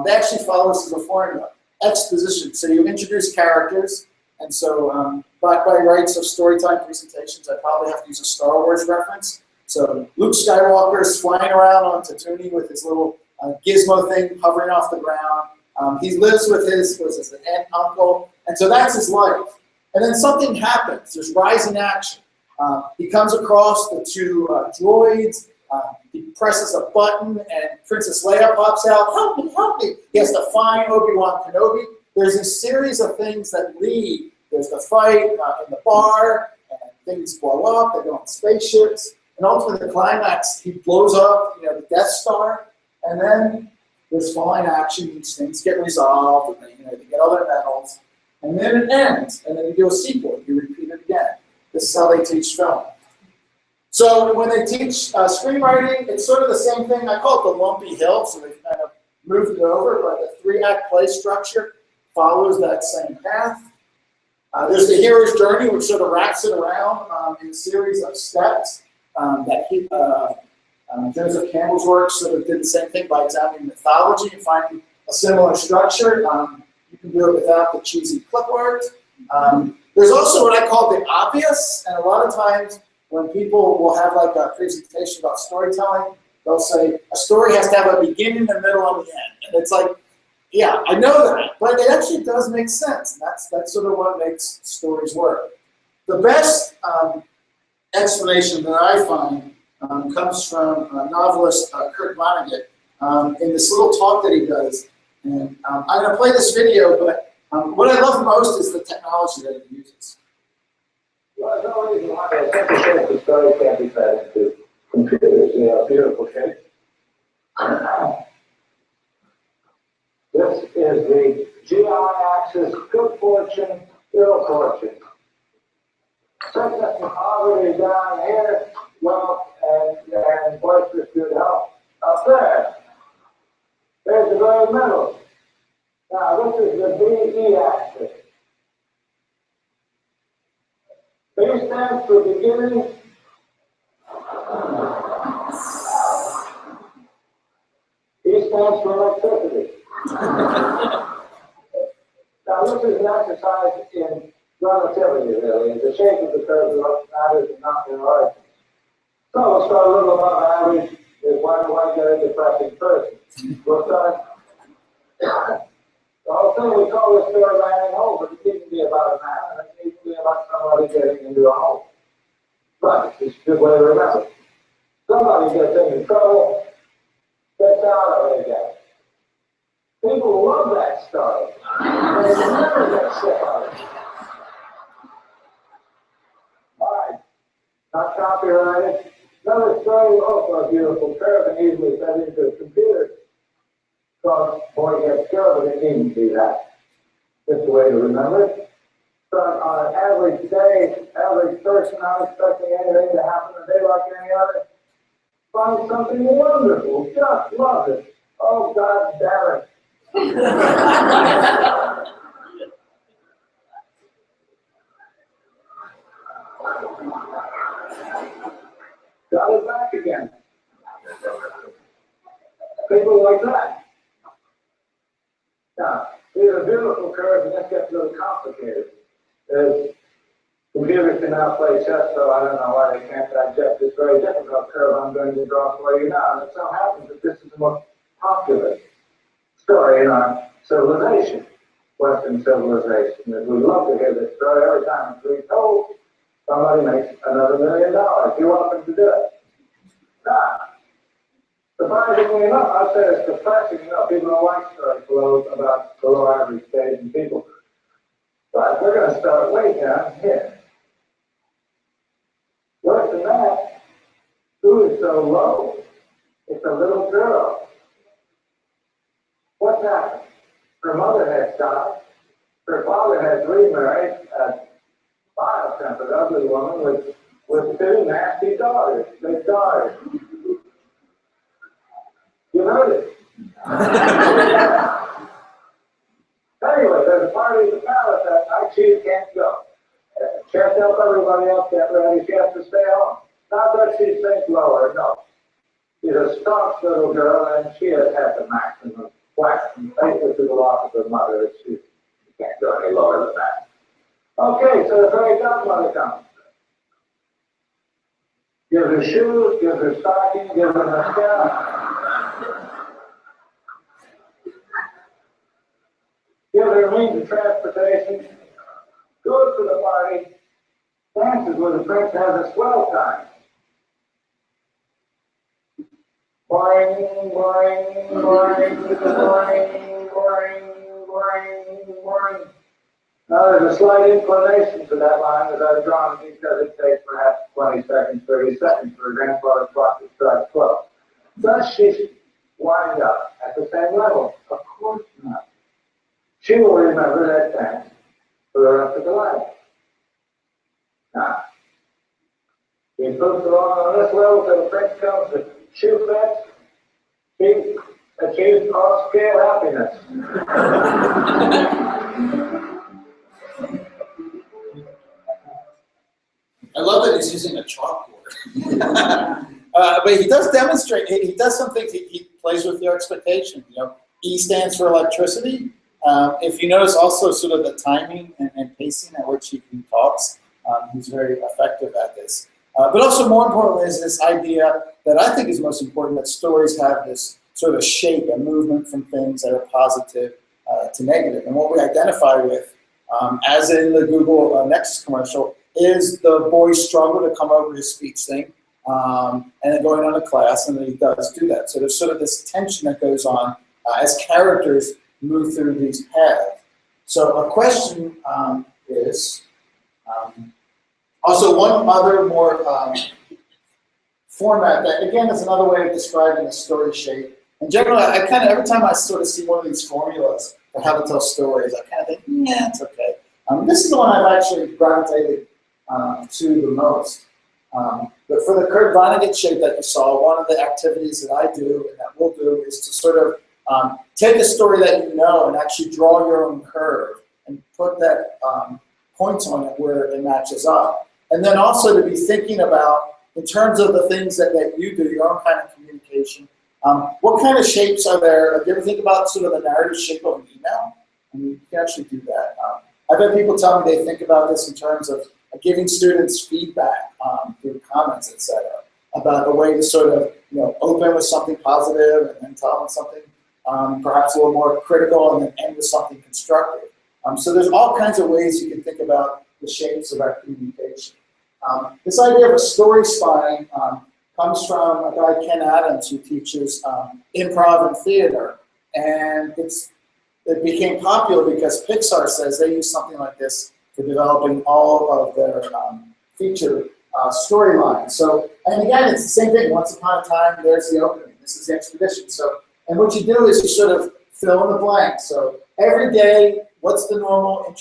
They actually follow this as a formula. Exposition, so you introduce characters, and so by rights of storytime presentations, I probably have to use a Star Wars reference. So Luke Skywalker is flying around on Tatooine with his little gizmo thing hovering off the ground. He lives with his aunt and uncle, and so that's his life. And then something happens. There's rising action. He comes across the two droids. He presses a button, and Princess Leia pops out. Help me, help me. He has to find Obi-Wan Kenobi. There's a series of things that lead. There's the fight in the bar, and things blow up. They go on spaceships. And ultimately, the climax, he blows up, the Death Star. And then there's fine action. These things get resolved, and they get all their medals. And then it ends. And then you do a sequel. You repeat it again. This is how they teach film. So when they teach screenwriting, it's sort of the same thing. I call it the lumpy hill, so they've kind of moved it over, but the 3-act play structure follows that same path. There's the hero's journey, which sort of wraps it around in a series of steps that Joseph Campbell's work sort of did the same thing by examining mythology and finding a similar structure. You can do it without the cheesy clip art. There's also what I call the obvious, and a lot of times when people will have like a presentation about storytelling, they'll say a story has to have a beginning, a middle, and the end. And it's like, yeah, I know that, but it actually does make sense. And that's sort of what makes stories work. The best explanation that I find comes from novelist Kurt Vonnegut in this little talk that he does. And I'm going to play this video, but what I love most is the technology that he uses. Well, there's no reason why a simple shape of story can't be fed into computers in a beautiful shape. This is the GI axis, good fortune, ill fortune. Sickness and poverty down here, wealth and boisterous good health up there. There's the very middle. Now, this is the BE axis. B stands for beginning. E stands for electricity. Now, this is an exercise in relativity, really. The shape of the curve matters and not their origins. So we'll start a little above average. Is why get a depressing person? We'll start. The whole thing, we call this story landing home, but it needs to be about a man, and it needs to be about somebody getting into a home. Right, it's a good way to remember. Somebody gets into trouble, gets out of it again. People love that story. They never get sick of it. All right, not copyrighted. Another story, also a beautiful curve and easily fed into a computer. So, boy gets killed, but it needn't be that. Just a way to remember it. So, on an average day, average person, not expecting anything to happen a day like any other, find something wonderful, just love it. Oh, God damn it. Got it back again. People like that. Now, these are beautiful curves, and this gets a little complicated. Computers can now play chess, so I don't know why they can't digest this very difficult curve I'm going to draw for you now. And it so happens that this is the most popular story in our civilization, Western civilization. We love to hear this story. Every time it's retold, somebody makes another $1 million. You're welcome to do it. Now, surprisingly enough, I say it's depressing enough. People don't like stories about below average stage and people. But we're going to start way down here. Worse than that, who is so low? It's a little girl. What's happened? Her mother has died. Her father has remarried a vile-tempered, ugly woman with two nasty daughters, big daughters. You heard it. Anyway, there's a party at the palace that night. She can't go. She has to help everybody else get ready. She has to stay home. Not that she sinks lower, no. She's a staunch little girl, and she has had the maximum whack and faithful to the loss of her mother. She can't go any lower than that. Okay, so the fairy godmother comes. Gives her shoes, gives her stockings, gives her mascara. Gives her means of transportation. Goes to the party. Dances with the prince, has a swell time. Boing, boing, boing, boing, boing, boing, boing. Now, there's a slight inclination to that line that I've drawn because it takes perhaps 20 seconds, 30 seconds for a grandfather's clock to strike 12. Does she wind up at the same level? Of course not. She will remember that dance for the rest of her life. Now, he moves along on this level till the prince comes to shoe fence. She achieves off-scale happiness. I love that he's using a chalkboard. But he does demonstrate, he does some things, he plays with your expectation. You know, E stands for electricity. If you notice also sort of the timing and pacing at which he talks, he's very effective at this. But also more importantly is this idea that I think is most important, that stories have this sort of shape and movement from things that are positive to negative. And what we identify with, as in the Google Nexus commercial, is the boy's struggle to come over his speech thing, and then going on to class, and then he does do that. So there's sort of this tension that goes on as characters move through these paths. So a question is, also one other more format that, again, is another way of describing a story shape. And generally, I kind of, every time I sort of see one of these formulas for how to tell stories, I kind of think, yeah, it's okay. This is the one I've actually gravitated to the most. But for the Kurt Vonnegut shape that you saw, one of the activities that I do and that we'll do is to sort of take a story that you know and actually draw your own curve and put that points on it where it matches up. And then also to be thinking about, in terms of the things that you do, your own kind of communication, what kind of shapes are there? Do you ever think about sort of the narrative shape of an email? I mean, you can actually do that. I've had people tell me they think about this in terms of giving students feedback through comments, etc., about a way to sort of, you know, open with something positive and then tell them something perhaps a little more critical and then end with something constructive. So there's all kinds of ways you can think about the shapes of our communication. This idea of a story spine comes from a guy, Ken Adams, who teaches improv and theater. And it became popular because Pixar says they use something like this for developing all of their feature storylines. So, and again, it's the same thing. Once upon a time, there's the opening. This is the expedition. So, and what you do is you sort of fill in the blank. So every day, what's the normal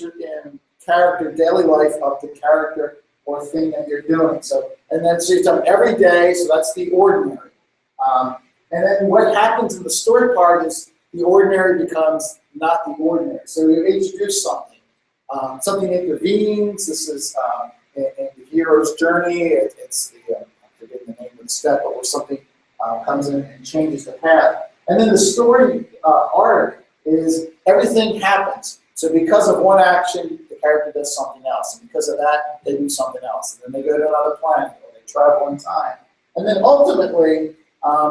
character, daily life of the character or thing that you're doing? So, and then so you've done every day, so that's the ordinary. And then what happens in the story part is the ordinary becomes not the ordinary. So you introduce something. Something intervenes. This is in the hero's journey. It's the, I'm forgetting the name of the step, but where something comes in and changes the path. And then the story arc is everything happens. So because of one action, the character does something else, and because of that, they do something else, and then they go to another planet, or they travel in time. And then ultimately,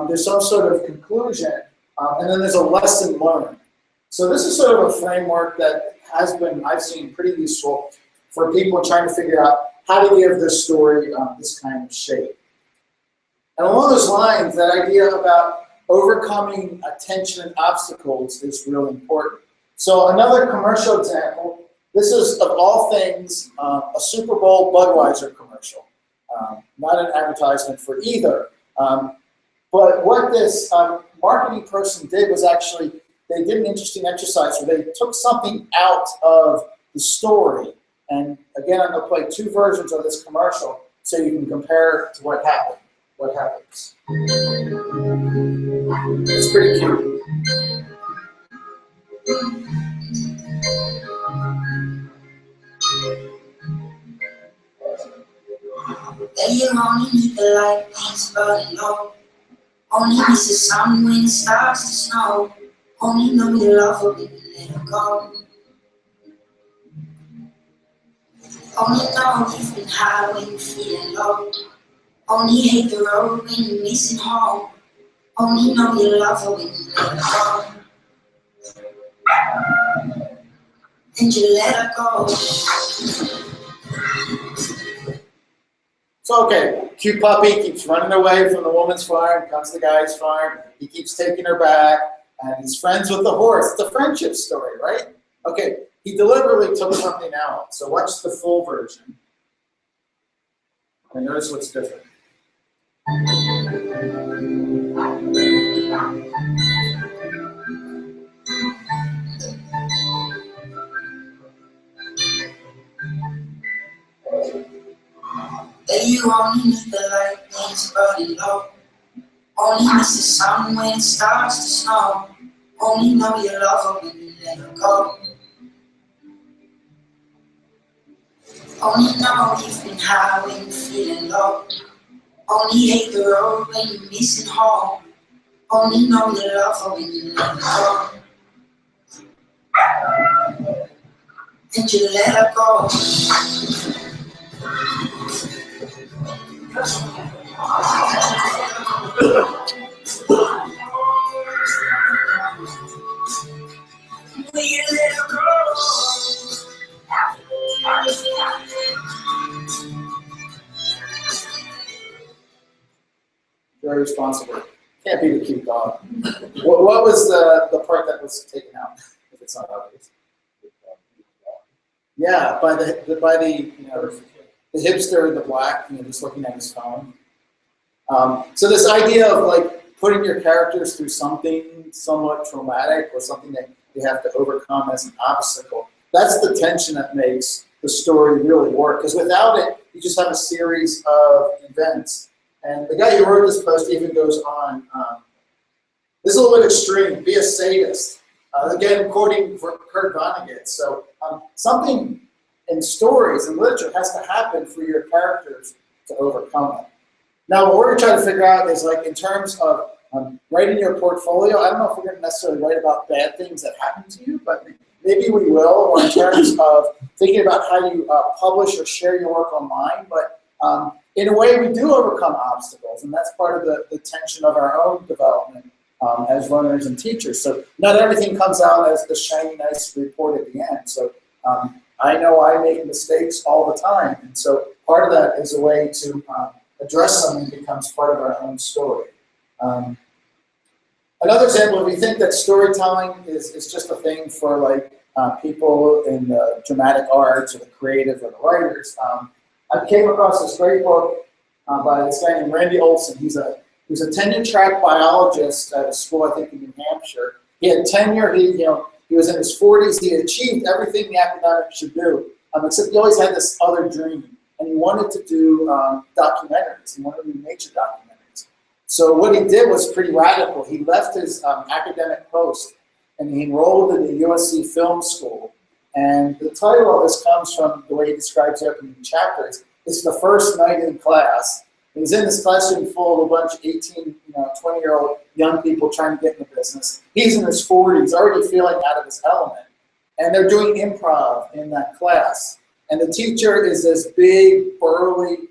there's some sort of conclusion, and then there's a lesson learned. So this is sort of a framework that has been, I've seen, pretty useful for people trying to figure out how to give this story this kind of shape. And along those lines, that idea about overcoming tension and obstacles is really important. So another commercial example, this is, of all things, a Super Bowl Budweiser commercial. Not an advertisement for either. But what this marketing person did was actually, they did an interesting exercise where they took something out of the story. And again, I'm going to play two versions of this commercial so you can compare to what happened. What happens. It's pretty cute. That you only need the light when it's burning low. Only miss the sun when it starts to snow. Only know you love her when you let her go. Only know you've been high when you're feeling low. Only hate the road when you're missing home. Only know you love her when you let her go. And you let her go. So, okay, cute puppy keeps running away from the woman's farm, comes to the guy's farm, he keeps taking her back, and he's friends with the horse. It's a friendship story, right? Okay, he deliberately took something out. So watch the full version. And notice what's different. That you only need the light when it's burning low. Only miss the sun when it starts to snow. Only know you love her when you let her go. Only know you've been high when you're feeling low. Only hate the road when you're missing home. Only know you love her when you let her go. And you let her go. Will you let her go? Very responsible. Can't be the cute dog. What was the part that was taken out, if it's not obvious? Yeah, by the you know, the hipster in the black, you know, just looking at his phone. So this idea of like putting your characters through something somewhat traumatic or something that you have to overcome as an obstacle, that's the tension that makes the story really work. Because without it, you just have a series of events. And the guy who wrote this post even goes on, this is a little bit extreme, be a sadist. Again, quoting Kurt Vonnegut. So something in stories and literature has to happen for your characters to overcome it. Now, what we're going to try to figure out is, like, in terms of writing your portfolio, I don't know if we're going to necessarily write about bad things that happen to you, but maybe we will, or in terms of thinking about how you publish or share your work online. But in a way, we do overcome obstacles, and that's part of the tension of our own development as runners and teachers. So not everything comes out as the shiny, nice report at the end. So I know I make mistakes all the time, and so part of that is a way to address them and becomes part of our own story. Another example, if we think that storytelling is just a thing for like people in the dramatic arts or the creative or the writers, I came across this great book by this guy named Randy Olson. He was a tenure-track biologist at a school, I think, in New Hampshire. He had tenure. He was in his 40s. He achieved everything the academic should do, except he always had this other dream, and he wanted to do documentaries. He wanted to do nature documentaries. So what he did was pretty radical. He left his academic post, and he enrolled in the USC Film School. And the title of this comes from the way he describes the opening chapter. It's the first night in class. He's in this classroom full of a bunch of 18, 20-year-old young people trying to get in the business. He's in his 40s, already feeling out of his element. and they're doing improv in that class. And the teacher is this big, burly,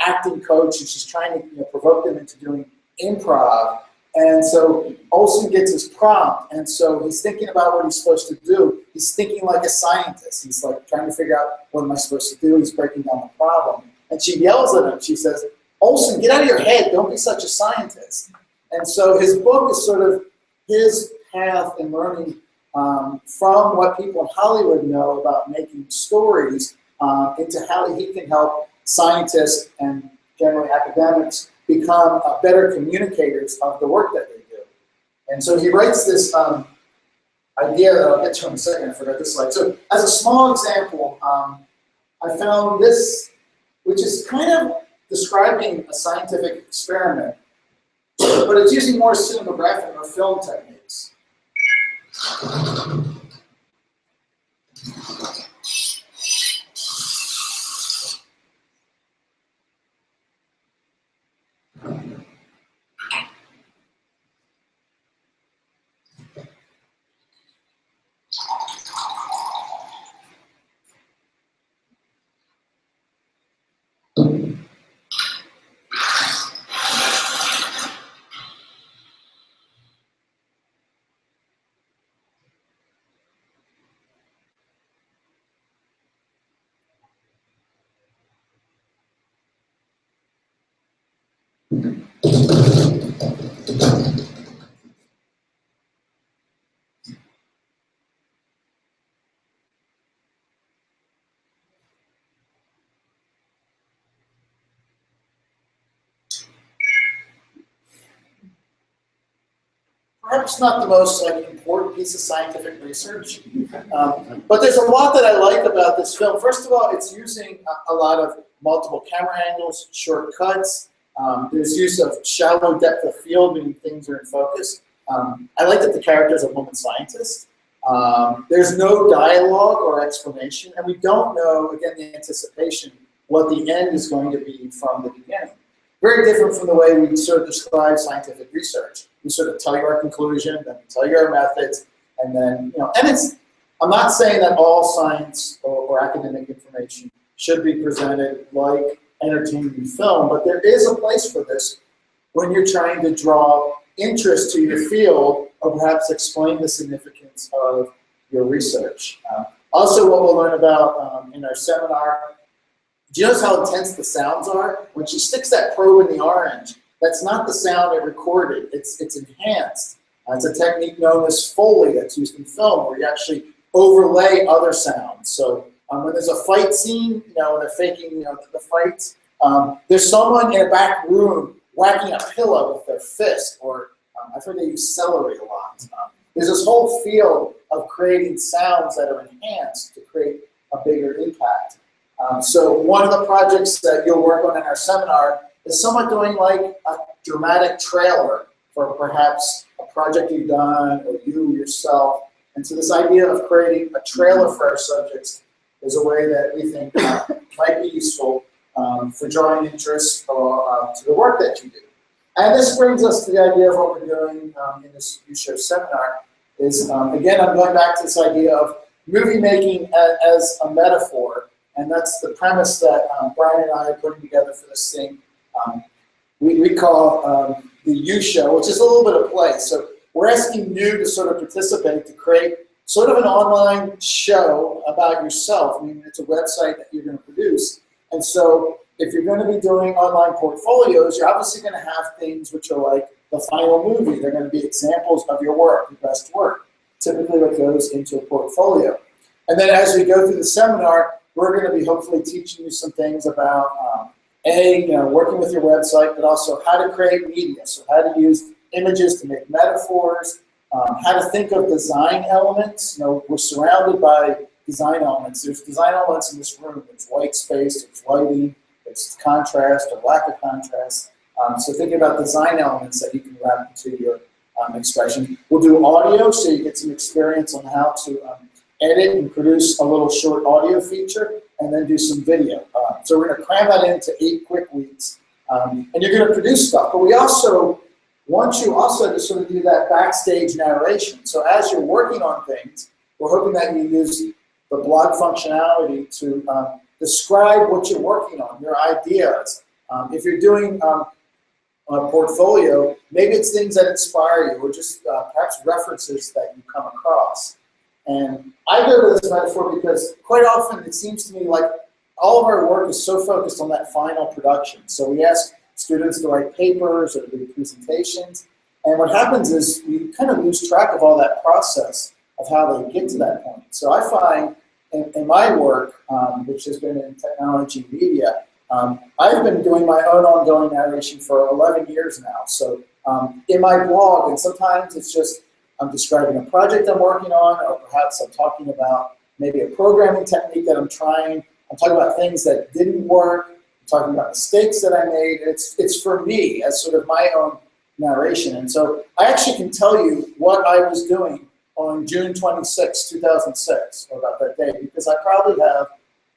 acting coach, and she's trying to provoke them into doing improv. And so Olson gets his prompt, and so he's thinking about what he's supposed to do. He's thinking like a scientist. He's like trying to figure out what am I supposed to do. He's breaking down the problem. And she yells at him. She says, "Olson, get out of your head. Don't be such a scientist." And so his book is sort of his path in learning from what people in Hollywood know about making stories into how he can help scientists and generally academics become better communicators of the work that they do. And so he writes this idea that I'll get to in a second. I forgot this slide. So as a small example, I found this, which is kind of describing a scientific experiment, but it's using more cinematographic or film techniques. Perhaps not the most important piece of scientific research, but there's a lot that I like about this film. First of all, it's using a lot of multiple camera angles, short cuts. There's use of shallow depth of field, meaning things are in focus. I like that the character is a woman scientist. There's no dialogue or explanation, and we don't know, again, the anticipation, what the end is going to be from the beginning. Very different from the way we sort of describe scientific research. We sort of tell you our conclusion, then we tell you our methods, and then, and it's, I'm not saying that all science or academic information should be presented like entertainment film, but there is a place for this when you're trying to draw interest to your field or perhaps explain the significance of your research. Also, what we'll learn about in our seminar, do you notice how intense the sounds are? When she sticks that probe in the orange, that's not the sound it recorded, it's enhanced. It's a technique known as Foley that's used in film where you actually overlay other sounds. So when there's a fight scene, when they're faking the fights, there's someone in a back room whacking a pillow with their fist, or I've heard they use celery a lot. There's this whole field of creating sounds that are enhanced to create a bigger impact. So one of the projects that you'll work on in our seminar is somewhat doing like a dramatic trailer for perhaps a project you've done or you yourself. And so this idea of creating a trailer for our subjects is a way that we think might be useful for drawing interest to the work that you do. And this brings us to the idea of what we're doing in this UShow seminar is, again, I'm going back to this idea of movie making as a metaphor. And that's the premise that Brian and I are putting together for this thing. We call the UShow, which is a little bit of play. So we're asking you to sort of participate to create sort of an online show about yourself. I mean, it's a website that you're going to produce. And so if you're going to be doing online portfolios, you're obviously going to have things which are like the final movie. They're going to be examples of your work, your best work, typically what goes into a portfolio. And then as we go through the seminar, we're going to be hopefully teaching you some things about, working with your website, but also how to create media. So how to use images to make metaphors, how to think of design elements. We're surrounded by design elements. There's design elements in this room. There's white space, there's lighting, there's contrast or lack of contrast. So thinking about design elements that you can wrap into your expression. We'll do audio so you get some experience on how to edit and produce a little short audio feature, and then do some video. So we're going to cram that into 8 quick weeks. And you're going to produce stuff, but we also want you also to sort of do that backstage narration. So as you're working on things, we're hoping that you use the blog functionality to describe what you're working on, your ideas. If you're doing a portfolio, maybe it's things that inspire you or just perhaps references that you come across. And I go to this metaphor because quite often it seems to me like all of our work is so focused on that final production. So we ask students to write papers or to do presentations. And what happens is we kind of lose track of all that process of how they get to that point. So I find in my work, which has been in technology media, I've been doing my own ongoing narration for 11 years now. So in my blog, and sometimes it's just I'm describing a project I'm working on, or perhaps I'm talking about maybe a programming technique that I'm trying. I'm talking about things that didn't work. I'm talking about mistakes that I made. It's for me as sort of my own narration. And so I actually can tell you what I was doing on June 26, 2006, or about that day, because I probably have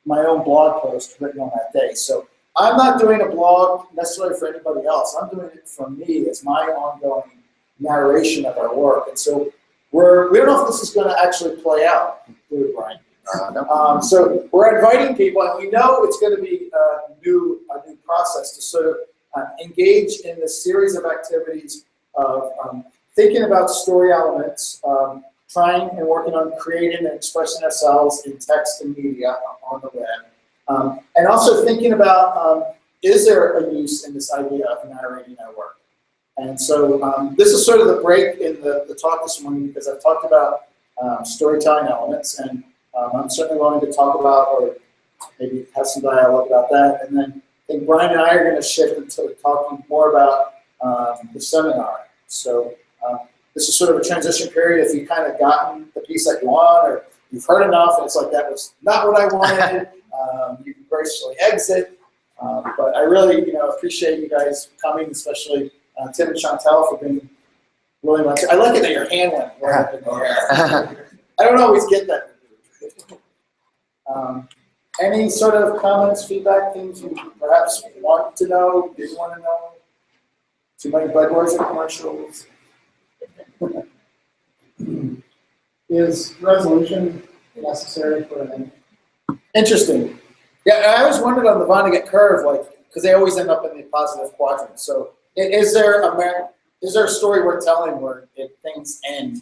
my own blog post written on that day. So I'm not doing a blog necessarily for anybody else. I'm doing it for me as my ongoing narration of our work. And so we don't know if this is going to actually play out, do it, Brian? So we're inviting people, and we know it's going to be a new process to sort of engage in this series of activities of thinking about story elements, trying and working on creating and expressing ourselves in text and media on the web, and also thinking about is there a use in this idea of narrating our work? And so this is sort of the break in the talk this morning, because I've talked about storytelling elements, and I'm certainly willing to talk about, or maybe have some dialogue about that. And then I think Brian and I are going to shift into talking more about the seminar. So this is sort of a transition period. If you've kind of gotten the piece that you want, or you've heard enough, and it's like, that was not what I wanted, you can gracefully exit. But I really, appreciate you guys coming, especially Tim and Chantel for being really much. I like it that your hand went right up in the air. I don't always get that. Any sort of comments, feedback, things you perhaps want to know, didn't want to know? Too many Budweiser commercials? Is resolution necessary for an Interesting. Yeah, I always wondered on the Vonnegut curve, like, because they always end up in the positive quadrant. So is there a story worth telling where things end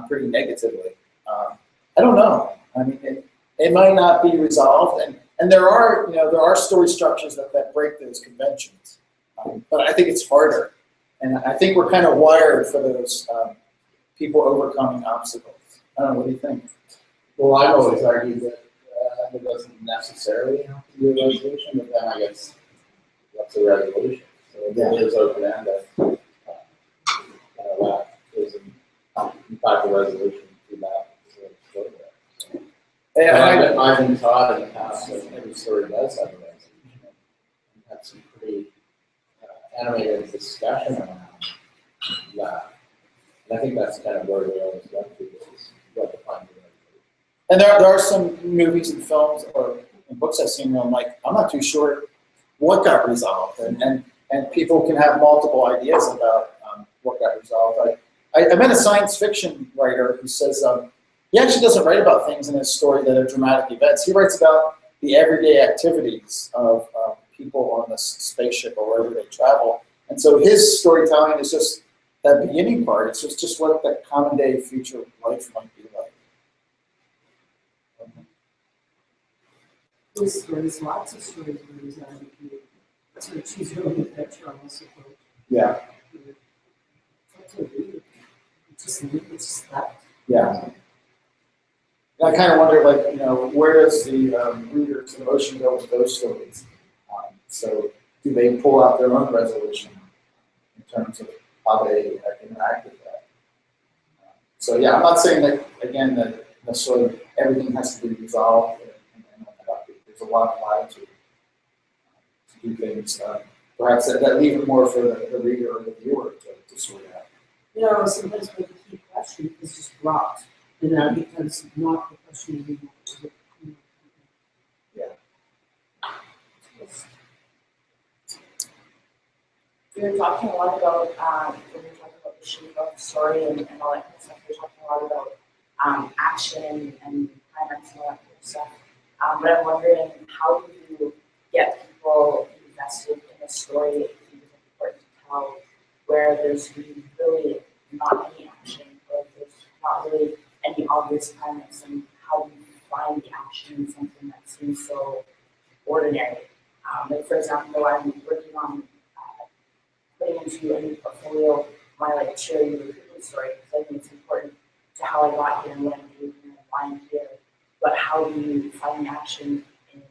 pretty negatively? I don't know. I mean, it might not be resolved, and there are story structures that break those conventions, but I think it's harder, and I think we're kind of wired for those people overcoming obstacles. I don't know. What do you think? Well, I've always argued that it doesn't necessarily have to be a resolution, but then I guess what's a resolution? So if it is open-ended, that is in fact a resolution to that story. And I've been taught in the past that every story does have a resolution. We've had some pretty animated discussion around that. And I think that's kind of where we always went to, is what to find the resolution. And there are some movies and films or books I've seen where I'm like, I'm not too sure what got resolved, and people can have multiple ideas about what got resolved. I met a science fiction writer who says he actually doesn't write about things in his story that are dramatic events. He writes about the everyday activities of people on this spaceship or wherever they travel. And so his storytelling is just that beginning part. It's just what that common day future life might be like. There's stories, lots of stories where he's advocating. That's what she's really a picture on, I suppose. Yeah. It's just that. Yeah. And I kind of wonder, like, where does the reader's emotion go with those stories? So do they pull out their own resolution in terms of how they interact with that? So yeah, I'm not saying that, again, that necessarily everything has to be resolved. There's a lot of latitude to do things, perhaps that leave it more for the reader or the viewer to sort out. Sometimes the key question is just dropped, and that becomes not the question we want to. Yeah. We were talking a lot about when we were talking about the shape of the story and all that kind of stuff. We were talking a lot about action and climax and all that kind of stuff. But I'm wondering, how do you get people invested in a story that you think is important to tell, where there's really not any action, or there's not really any obvious climax, and how do you find the action in something that seems so ordinary? Like for example, I'm working on putting into a new portfolio my like cheerleading recruitment story, because I think it's important to how I got here and what I'm doing here and why I'm here. But how do you find action in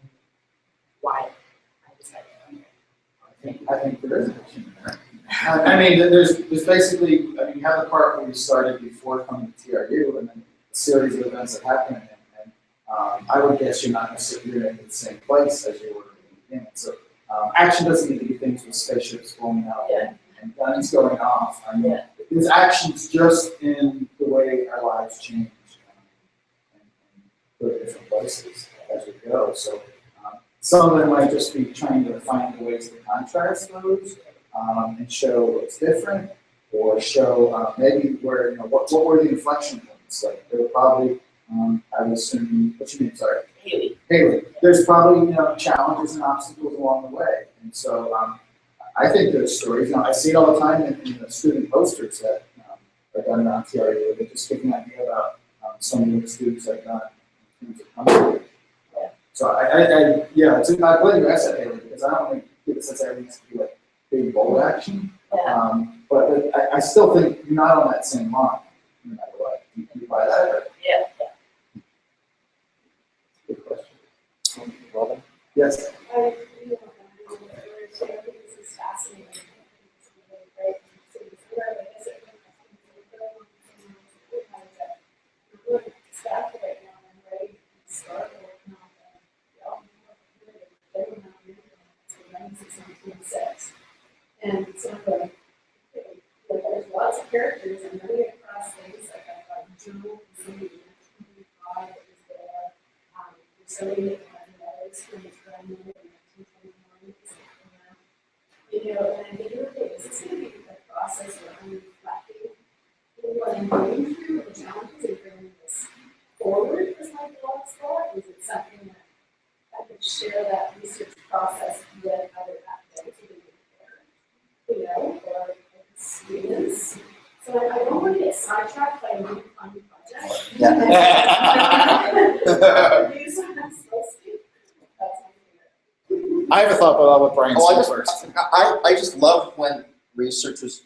why I decided to come here? I think there is action there. I mean, there's basically, I mean, you have the part where you started before coming to TRU, and then a series of events that happen, and I would guess you're not necessarily in the same place as you were in the beginning. So action doesn't need to be things with spaceships blowing out and guns going off. I mean, there's actions just in the way our lives change and go to different places as we go. So some of them might just be trying to find the ways to contrast those and show what's different, or show maybe where, what were the inflection points? Like there were probably, I would assume, what's your name, sorry? Haley. There's probably, challenges and obstacles along the way. And so I think there's stories. I see it all the time in the student posters that are done around TRU. They're just giving an idea about some of the students have done in terms of coming. So I'm glad you asked that, Haley, because I don't think it says everything needs to be like big, bold action. But I still think you're not on that same line, no matter what. You buy that? Or? Yeah. Good question. Robin? Yes? I think this is fascinating. It's really great. So it's where I guess it we're doing staff right now and ready to start working on they were not doing it until 1976. And so there's lots of characters and really across things like Joe, somebody in 1925 that was there, somebody that had letters from his grandmother in 1921. And I think, okay, is this going to be a process where I'm reflecting what I'm going through, the challenges, and bringing this forward as my blog spot? Is it something that I could share that research process with other academics, or students? So I don't want to get sidetracked by a really fun project. Yeah. I have a thought, but I'll let Brian say first. I just love when researchers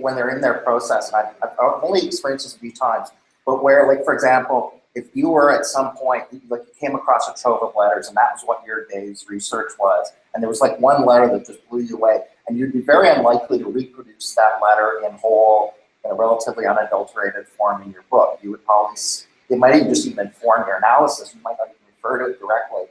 when they're in their process, and I've only experienced this a few times, but where, like, for example, if you were at some point, like, you came across a trove of letters and that was what your day's research was, and there was like one letter that just blew you away, and you'd be very unlikely to reproduce that letter in whole, in a relatively unadulterated form in your book. You would probably, it might even just even inform your analysis. You might not even refer to it directly.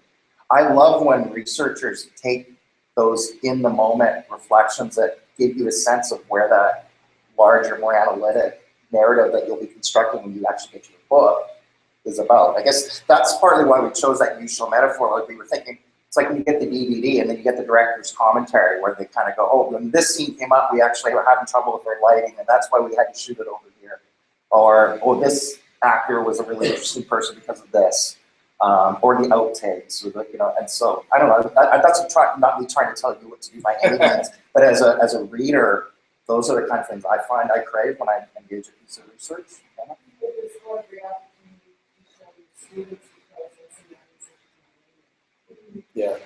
I love when researchers take those in the moment reflections that give you a sense of where that larger, more analytic narrative that you'll be constructing when you actually get to your book is about. I guess that's partly why we chose that usual metaphor. Like, we were thinking, it's like when you get the DVD and then you get the director's commentary where they kind of go, oh, when this scene came up, we actually were having trouble with our lighting, and that's why we had to shoot it over here. Or, oh, this actor was a really interesting person because of this. Or the outtakes, or the, and so, I don't know, that's not me trying to tell you what to do by any means, but as a reader, those are the kind of things I find I crave when I engage a piece of research. Yeah.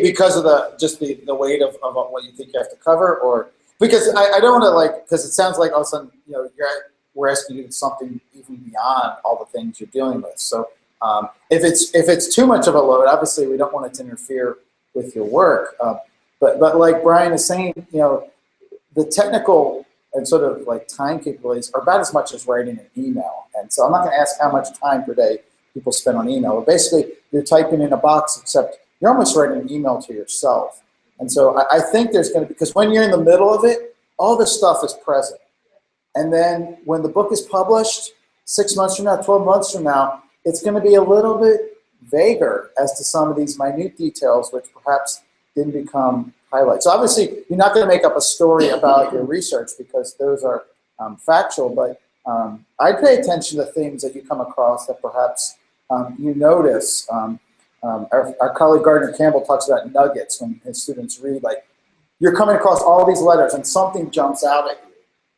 Because of the weight of what you think you have to cover, or because I don't want to, because it sounds like all of a sudden we're asking you to do something even beyond all the things you're dealing with. So if it's too much of a load, obviously we don't want it to interfere with your work. But like Brian is saying, the technical and sort of like time capabilities are about as much as writing an email. And so I'm not going to ask how much time per day people spend on email. But basically, you're typing in a box, except you're almost writing an email to yourself. And so I think there's going to be, because when you're in the middle of it, all this stuff is present. And then when the book is published, 6 months from now, 12 months from now, it's going to be a little bit vaguer as to some of these minute details, which perhaps didn't become highlights. So obviously, you're not going to make up a story about your research because those are factual, but I'd pay attention to things that you come across that perhaps you notice. Our colleague Gardner Campbell talks about nuggets when his students read, like, you're coming across all these letters and something jumps out at you.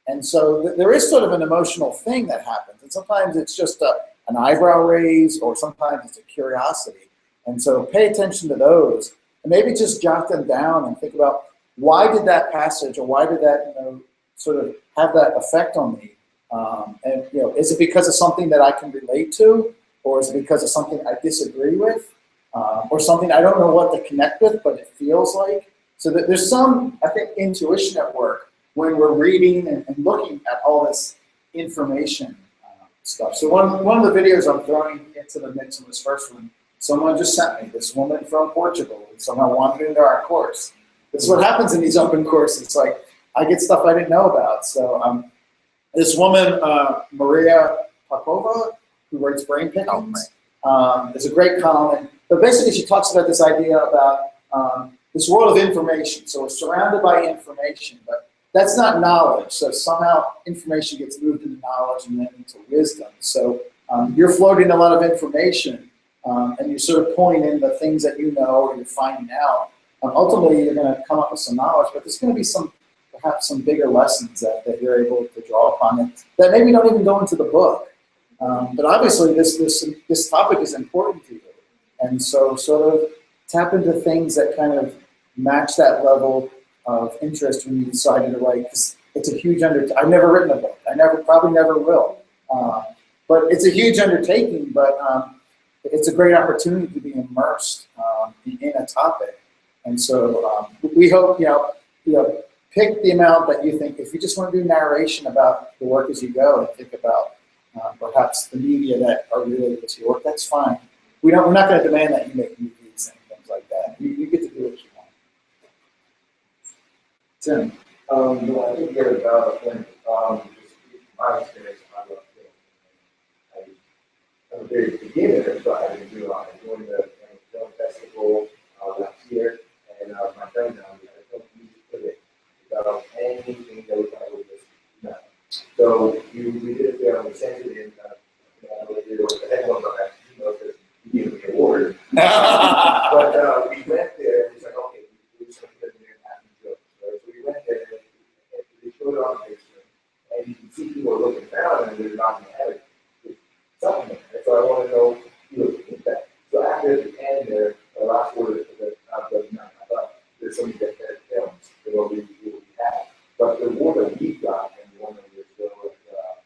And so there is sort of an emotional thing that happens. And sometimes it's just an eyebrow raise, or sometimes it's a curiosity. And so pay attention to those. And maybe just jot them down and think about, why did that passage, or why did that sort of have that effect on me? And is it because of something that I can relate to? Or is it because of something I disagree with? Or something I don't know what to connect with, but it feels like? So that there's some, I think, intuition at work when we're reading and looking at all this information stuff. So one of the videos I'm throwing into the mix in this first one, someone just sent me, this woman from Portugal, and somehow wandered into our course. This is what happens in these open courses. Like, I get stuff I didn't know about. So this woman, Maria Popova, who writes Brain Pickings, is a great column. But basically, she talks about this idea about this world of information. So we're surrounded by information, but that's not knowledge. So somehow information gets moved into knowledge and then into wisdom. So you're floating a lot of information, and you're sort of pulling in the things that you know or you're finding out. Ultimately, you're going to come up with some knowledge, but there's going to be perhaps some bigger lessons that you're able to draw upon it that maybe don't even go into the book. But obviously, this topic is important to you. And so sort of tap into things that kind of match that level of interest when you decided to write. Because it's a huge undertaking. I've never written a book. Probably never will. But it's a huge undertaking, but it's a great opportunity to be immersed in a topic. And so we hope, pick the amount that you think. If you just want to do narration about the work as you go and think about perhaps the media that are related to your work, that's fine. We're not going to demand that you make movies and things like that. You get to do what you want. Tim. I think you're about a point. Just my experience, I love film. I'm a very beginner, so I didn't do a lot. I joined the film festival last year, and my friend now, we had a film music for it without anything that we thought was just no. So we did a film, we sent it in, the headphones on that, because he gave me an award. But we went there, and it's like, okay, we do something that didn't happen to us. Right? So we went there, and they showed it on the picture, and you can see people looking down, and they're not going to have it. Something there. And so I want to know, get that. So after the end there, the last word of the night, I thought there's so many better films than what we had. But the one that we got, and the one that we're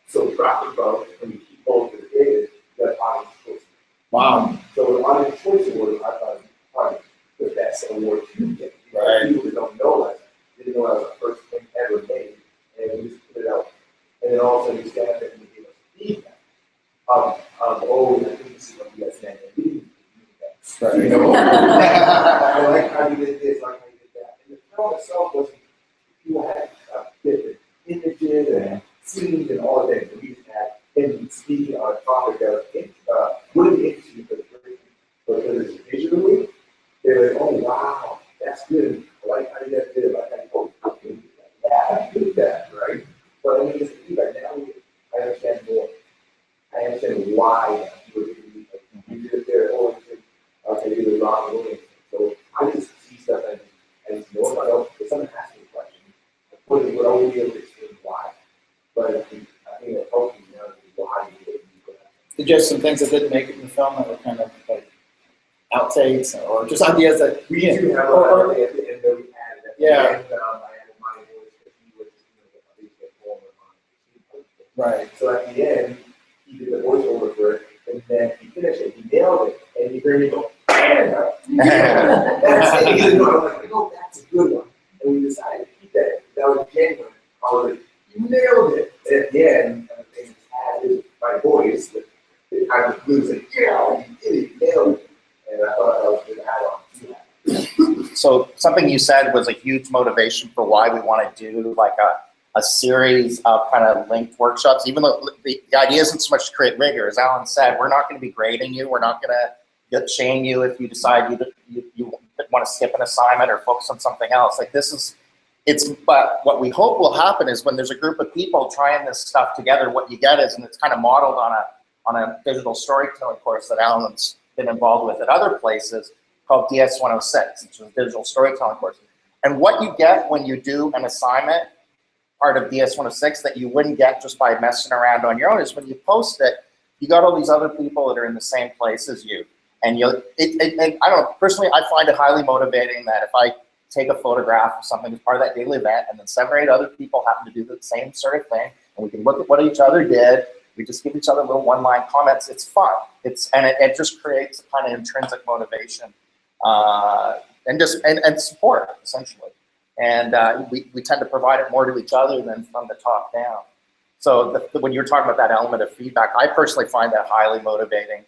so proud about, when you keep both of the data, that audience choice. Wow. So the audience choice award, I thought was probably the best award you get. Right. People that don't know us didn't know that was the first thing ever made, and we just put it out. And then all of a sudden we stand there and we give us feedback. I think this is what you guys meant. We didn't do that. Right. You know? I like how you did this, I like how you did that. And the film itself wasn't, people had different images and scenes and all of that. We just had him speaking on a topic that wouldn't interest you for the person, but because it's visually, they're like, oh wow, that's good. I like how you guys did it. I like how you did that. Yeah, I do that, right? But I mean, it's feedback. Now I understand more. I understand why you were doing it. You did it there, or okay, you did it wrong, Williams. So I just see stuff and know if I don't, if someone asks me a question, I would always be able to explain why. But I think it helps me know why you did it. Did you have some things that didn't make it in the film that were kind of like outtakes or just ideas that we do have a at the end that we added. Yeah. I added my voice because he was a big performer on right. So at the end, he did the voiceover for it, and then he finished it. He nailed it, and you heard me go, that's it. He didn't know. I was like, no, that's a good one. And we decided to keep that. That was genuine. I was like, you nailed it. And at the end, things added my voice. I was Lou was like, yeah, you did it, nailed it. And I thought that was a good add-on to that. So something you said was a huge motivation for why we want to do like a series of kind of linked workshops, even though the idea isn't so much to create rigor. As Alan said, we're not going to be grading you. We're not going to shame you if you decide you want to skip an assignment or focus on something else. Like but what we hope will happen is when there's a group of people trying this stuff together, what you get is, and it's kind of modeled on a digital storytelling course that Alan's been involved with at other places called DS-106, which is a digital storytelling course. And what you get when you do an assignment, part of DS-106, that you wouldn't get just by messing around on your own, is when you post it, you got all these other people that are in the same place as you. And and I don't know, personally, I find it highly motivating that if I take a photograph of something as part of that daily event, and then 7 or 8 other people happen to do the same sort of thing, and we can look at what each other did, we just give each other little one-line comments, it's fun. It just creates a kind of intrinsic motivation and support, essentially. And we tend to provide it more to each other than from the top down. So when you're talking about that element of feedback, I personally find that highly motivating,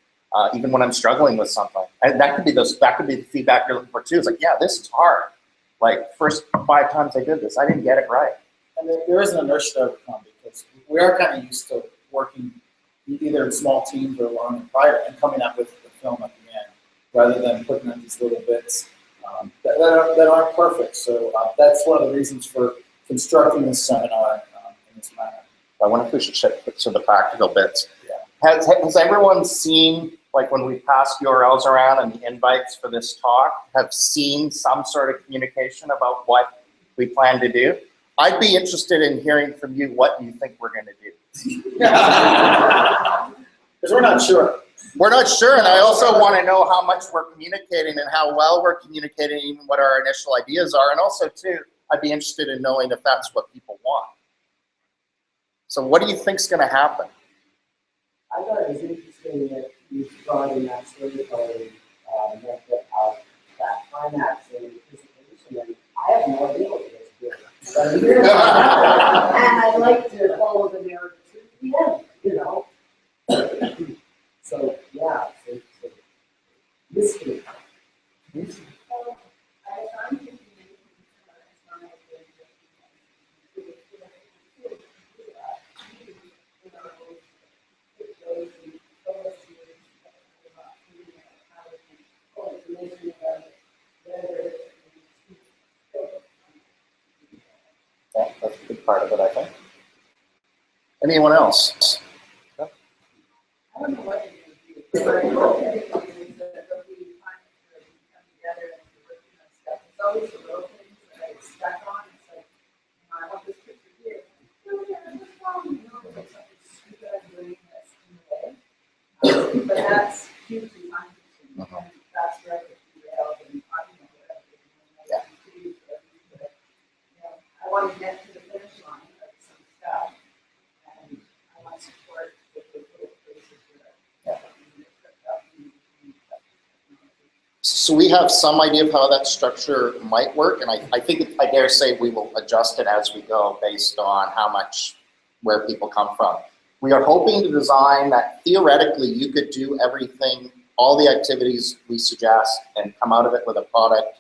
even when I'm struggling with something. And that could be the feedback you're looking for too. It's like, yeah, this is hard. Like first 5 times I did this, I didn't get it right. And there is an inertia to overcome because we are kind of used to working either in small teams or alone in private and coming up with the film at the end, rather than putting in these little bits that aren't perfect. So that's one of the reasons for constructing this seminar in this manner. I wonder if we should shift to the practical bits. Yeah. Has everyone seen, like when we passed URLs around and the invites for this talk, have seen some sort of communication about what we plan to do? I'd be interested in hearing from you what you think we're going to do. Because we're not sure. We're not sure, and I also want to know how much we're communicating and how well we're communicating, even what our initial ideas are. And also, too, I'd be interested in knowing if that's what people want. So what do you think's going to happen? I thought it was interesting that you brought in that storytelling method of that climax and anticipation, and I have no idea what it is. And I'd like to follow the narrative to the end, you know. So yeah, so mystery. Yeah, that's a big part of it, I think. Anyone else? I don't know what you're going to do. But I think there'll be times where we come together and we're working on stuff. It's always the little things that I stuck on. It's like, you know, I want this picture here. No, yeah, what's wrong? You know, there's something stupid I'm doing that's in the way. But that's hugely time-consuming. And that's where I get derailed and I don't know what I'm doing. I want to get to the finish line of some stuff. And I want support with the little places where So we have some idea of how that structure might work, and I think, I dare say, we will adjust it as we go based on where people come from. We are hoping to design that theoretically you could do everything, all the activities we suggest, and come out of it with a product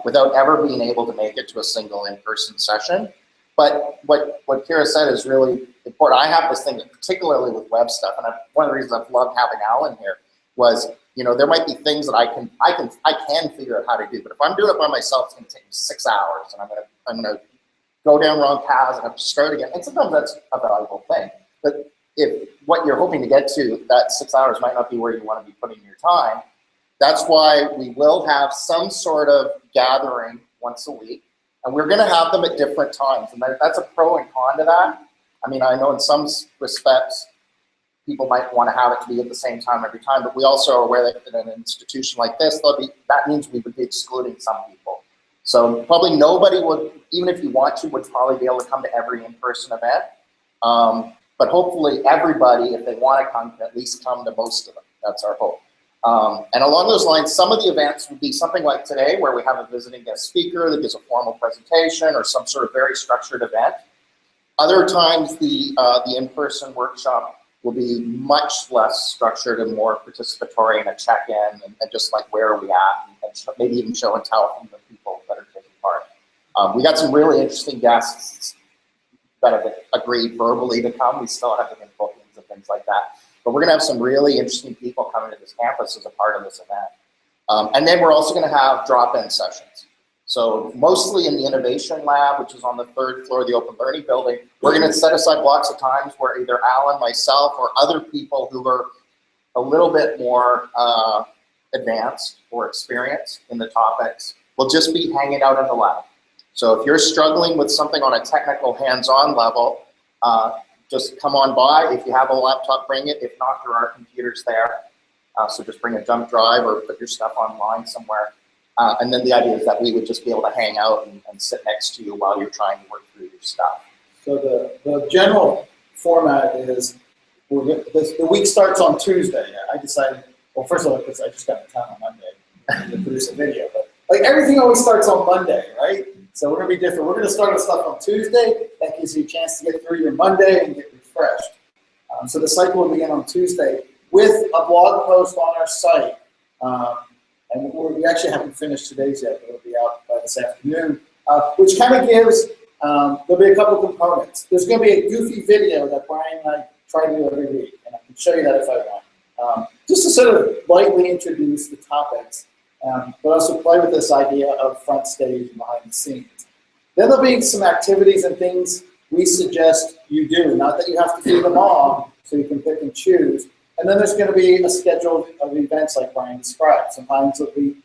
without ever being able to make it to a single in-person session. But what Kira said is really important. I have this thing, particularly with web stuff, and one of the reasons I've loved having Alan here was, you know, there might be things that I can figure out how to do, but if I'm doing it by myself, it's going to take me 6 hours, and I'm gonna go down wrong paths and have to start again. And sometimes that's a valuable thing. But if what you're hoping to get to, that 6 hours might not be where you want to be putting your time. That's why we will have some sort of gathering once a week, and we're going to have them at different times. And that's a pro and con to that. I mean, I know in some respects, people might want to have it to be at the same time every time, but we also are aware that in an institution like this, that means we would be excluding some people. So probably nobody would, even if you want to, would probably be able to come to every in-person event. But hopefully everybody, if they want to come, can at least come to most of them. That's our hope. And along those lines, some of the events would be something like today, where we have a visiting guest speaker that gives a formal presentation or some sort of very structured event. Other times, the in-person workshop will be much less structured and more participatory and a check-in and just like where are we at and maybe even show and tell from the people that are taking part. We got some really interesting guests that have agreed verbally to come. We still have to make bookings and things like that. But we're gonna have some really interesting people coming to this campus as a part of this event. And then we're also gonna have drop-in sessions. So mostly in the innovation lab, which is on the 3rd floor of the open learning building, we're gonna set aside blocks of times where either Alan, myself, or other people who are a little bit more advanced or experienced in the topics will just be hanging out in the lab. So if you're struggling with something on a technical hands-on level, just come on by. If you have a laptop, bring it. If not, there are computers there. So just bring a jump drive or put your stuff online somewhere. And then the idea is that we would just be able to hang out and sit next to you while you're trying to work through your stuff. So the general format is, the week starts on Tuesday. I decided, well, first of all, because I just got to town on Monday to produce a video, but like everything always starts on Monday, right? So we're gonna be different. We're gonna start our stuff on Tuesday. That gives you a chance to get through your Monday and get refreshed. So the cycle will begin on Tuesday with a blog post on our site. And we actually haven't finished today's yet, but it'll be out by this afternoon, which kind of gives, there'll be a couple components. There's gonna be a goofy video that Brian and I try to do every week, and I can show you that if I want. Just to sort of lightly introduce the topics, but also play with this idea of front stage and behind the scenes. Then there'll be some activities and things we suggest you do, not that you have to do them all, so you can pick and choose. And then there's going to be a schedule of events like Brian described. Sometimes it'll be,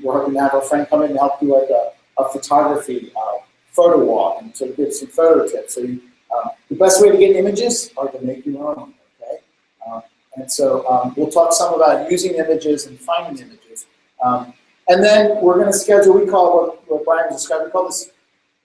we're hoping to have our friend come in and help do like a photography photo walk and sort of give some photo tips. So the best way to get images are to make your own, okay? And so we'll talk some about using images and finding images. And then we're going to schedule, we call what Brian described,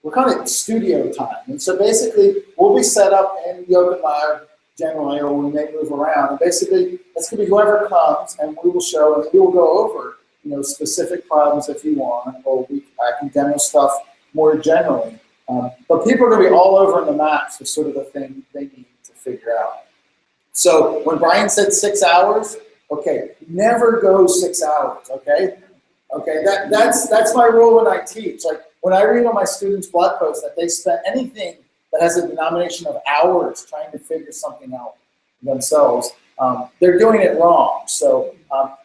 we're calling it studio time. And so basically, we'll be set up in the open lab generally, or we may move around. And basically, it's going to be whoever comes, and we will show, and we will go over, specific problems if you want, or I can demo stuff more generally. But people are going to be all over on the map for sort of the thing they need to figure out. So when Brian said 6 hours, okay, never go 6 hours, okay? Okay, that's my rule when I teach. Like when I read on my students' blog posts that they spent anything that has a denomination of hours trying to figure something out themselves, they're doing it wrong. So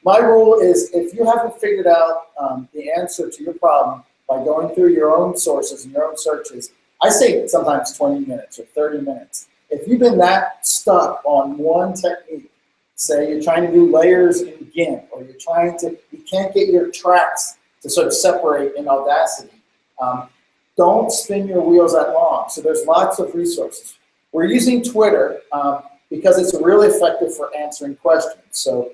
my rule is if you haven't figured out the answer to your problem by going through your own sources and your own searches, I say sometimes 20 minutes or 30 minutes. If you've been that stuck on one technique, say you're trying to do layers in GIMP, or you can't get your tracks to sort of separate in Audacity, don't spin your wheels that long. So there's lots of resources. We're using Twitter because it's really effective for answering questions. So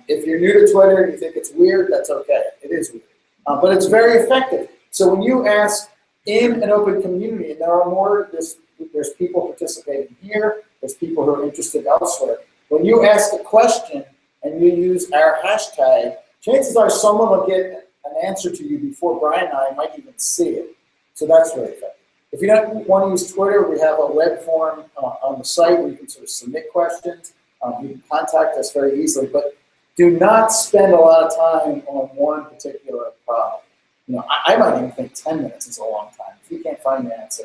if you're new to Twitter and you think it's weird, that's okay. It is weird. But it's very effective. So when you ask in an open community, and there are more, there's people participating here, there's people who are interested elsewhere. When you ask a question and you use our hashtag, chances are someone will get an answer to you before Brian and I might even see it. So that's really effective. If you don't want to use Twitter, we have a web form on the site where you can sort of submit questions. You can contact us very easily, but do not spend a lot of time on one particular problem. I might even think 10 minutes is a long time if you can't find the answer.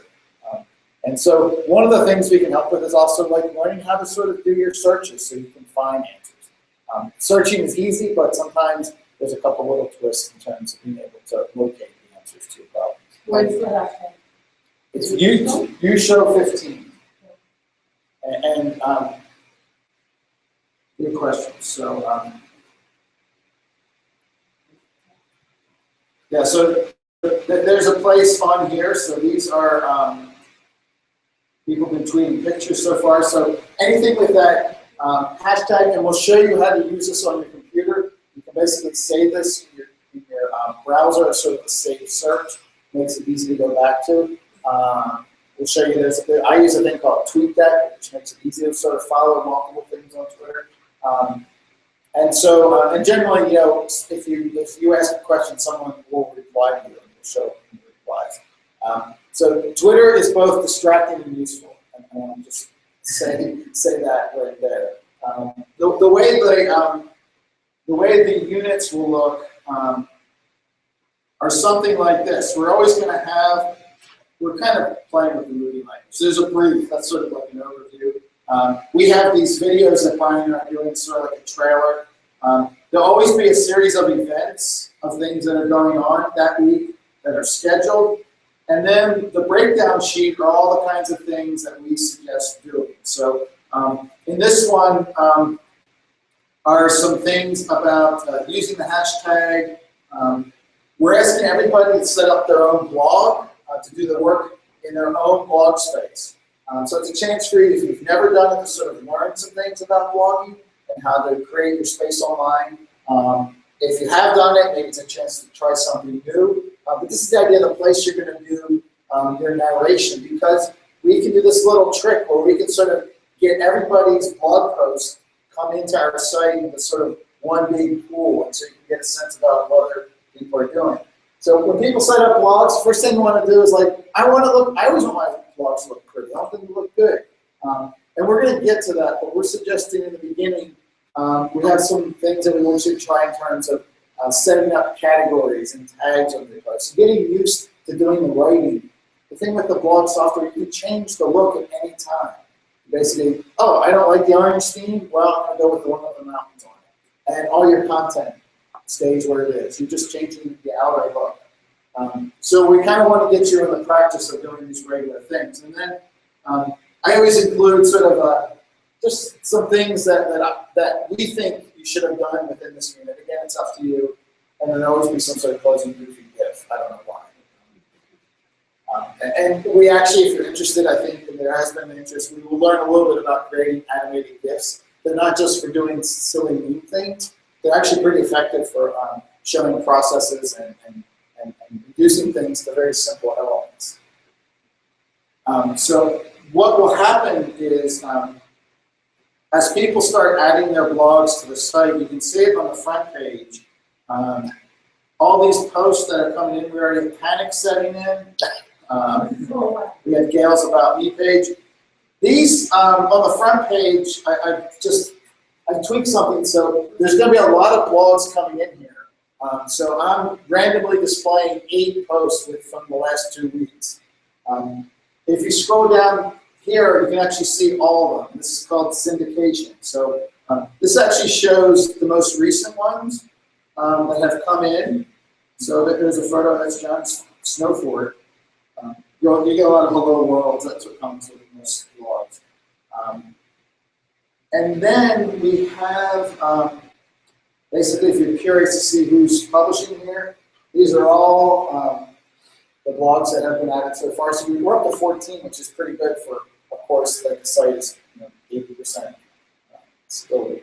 And so one of the things we can help with is also like learning how to sort of do your searches so you can find answers. Searching is easy, but sometimes there's a couple little twists in terms of being able to locate the answers to your problems. What's the hashtag? It's YouShow15. And good question. So yeah, so there's a place on here. So these are people have been tweeting pictures so far. So anything with that hashtag, and we'll show you how to use this on your computer. You can basically save this in your browser as sort of a saved search. Makes it easy to go back to. We'll show you this. I use a thing called TweetDeck, which makes it easy to sort of follow multiple things on Twitter. And so, and generally, if you ask a question, someone will reply to you and will show replies. So Twitter is both distracting and useful. And just say that right there. The way the units will look are something like this. We're always going to have, we're kind of playing with the movie language. So there's a brief, that's sort of like an overview. We have these videos that Brian and I are doing, sort of like a trailer. There'll always be a series of events of things that are going on that week that are scheduled. And then the breakdown sheet are all the kinds of things that we suggest doing. So in this one are some things about using the hashtag. We're asking everybody to set up their own blog to do the work in their own blog space. So it's a chance for you, if you've never done it, to sort of learn some things about blogging and how to create your space online. If you have done it, maybe it's a chance to try something new. But this is the idea of the place you're going to do your narration, because we can do this little trick where we can sort of get everybody's blog post come into our site into sort of one big pool, and so you can get a sense about what other people are doing. So when people set up blogs, first thing you want to do is like, I always want my blogs to look pretty. I want them to look good. And we're going to get to that, but we're suggesting in the beginning, we have some things that we want you to try in terms of setting up categories and tags on the posts, getting used to doing the writing. The thing with the blog software, you can change the look at any time. Basically, oh, I don't like the orange theme, well, I'm going to go with the one with the mountains on it. And all your content stays where it is. You're just changing the outer look. So we kind of want to get you in the practice of doing these regular things. And then I always include sort of just some things that we think you should have done within this unit. Again, it's up to you. And then there'll always be some sort of closing goofy GIF. I don't know why. And we actually, if you're interested, I think, and there has been an interest, we will learn a little bit about creating animated GIFs. They're not just for doing silly meme things. They're actually pretty effective for showing processes and reducing things to very simple elements. So what will happen is, as people start adding their blogs to the site, you can see it on the front page. All these posts that are coming in, we already have Panic setting in. We have Gail's About Me page. These, on the front page, I tweaked something, so there's going to be a lot of blogs coming in here. So I'm randomly displaying 8 posts from the last 2 weeks. If you scroll down here, you can actually see all of them. This is called syndication. So this actually shows the most recent ones that have come in. So there's a photo, that's John Snowford. You get a lot of hello worlds, that's what comes with most blogs. And then we have, basically, if you're curious to see who's publishing here, these are all the blogs that have been added so far. So we're up to 14, which is pretty good for a course that the site is 80% still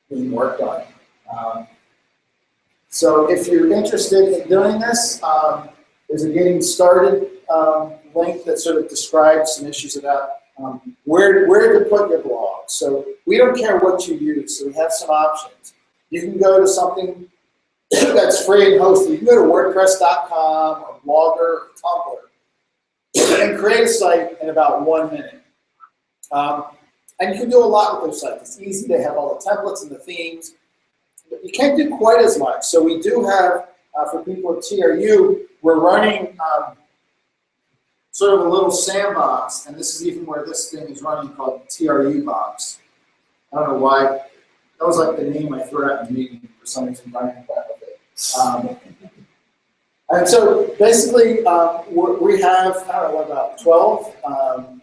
being worked on. So if you're interested in doing this, there's a getting started link that sort of describes some issues about where to put your blog. So we don't care what you use, so we have some options. You can go to something that's free and hosted. You can go to WordPress.com or Blogger or Tumblr and create a site in about 1 minute. And you can do a lot with those sites. It's easy. They have all the templates and the themes. But you can't do quite as much. So we do have, for people at TRU, we're running sort of a little sandbox, and this is even where this thing is running, called TRU Box. I don't know why. That was like the name I threw out in the meeting for some reason. Running that with it. And so basically, we have, I don't know, about 12.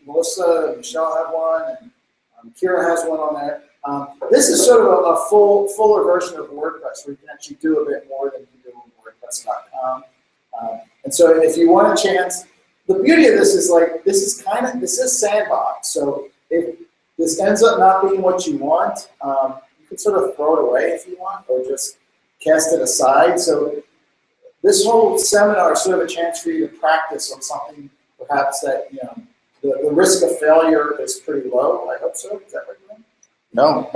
Melissa and Michelle have one, and Kira has one on there. This is sort of a fuller version of WordPress, where you can actually do a bit more than you can do on WordPress.com. And so if you want a chance, the beauty of this is like, this is sandbox. So if this ends up not being what you want, you can sort of throw it away if you want, or just cast it aside. So this whole seminar is sort of a chance for you to practice on something perhaps that, the risk of failure is pretty low. I hope so. Is that what you're doing? No.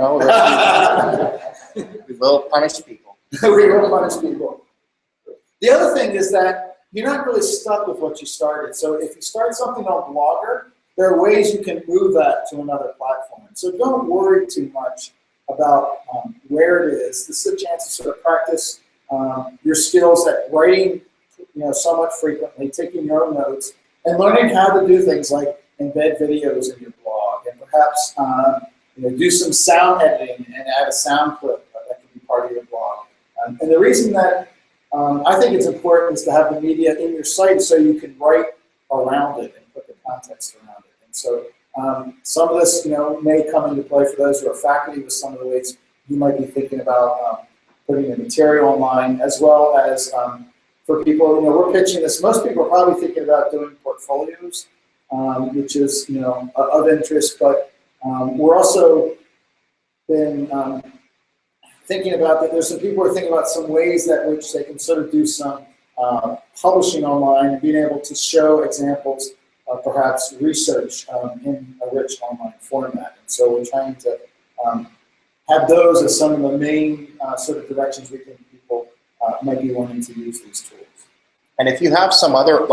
We will punish people. We will punish people. The other thing is that you're not really stuck with what you started. So if you start something on Blogger, there are ways you can move that to another platform. So don't worry too much about where it is. This is a chance to sort of practice your skills at writing, somewhat frequently, taking your own notes, and learning how to do things like embed videos in your blog, and perhaps do some sound editing and add a sound clip that can be part of your blog. And the reason that I think it's important is to have the media in your site so you can write around it and put the context around it. And so some of this, may come into play for those who are faculty with some of the ways you might be thinking about putting the material online, as well as for people, we're pitching this. Most people are probably thinking about doing portfolios, which is, of interest, but we're also been thinking about that. There's some people who are thinking about some ways that which they can sort of do some publishing online and being able to show examples of perhaps research in a rich online format. And so we're trying to have those as some of the main sort of directions we think people might be wanting to use these tools. And if you have some other,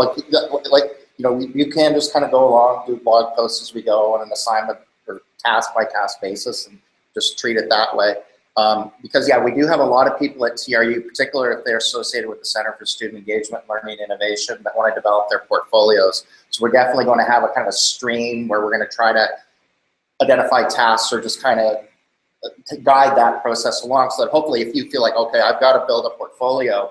you can just kind of go along, do blog posts as we go on an assignment or task by task basis and just treat it that way. Because yeah, we do have a lot of people at TRU, particularly if they're associated with the Center for Student Engagement, Learning, and Innovation, that want to develop their portfolios. So we're definitely going to have a kind of a stream where we're going to try to identify tasks or just kind of to guide that process along, so that hopefully if you feel like, okay, I've got to build a portfolio,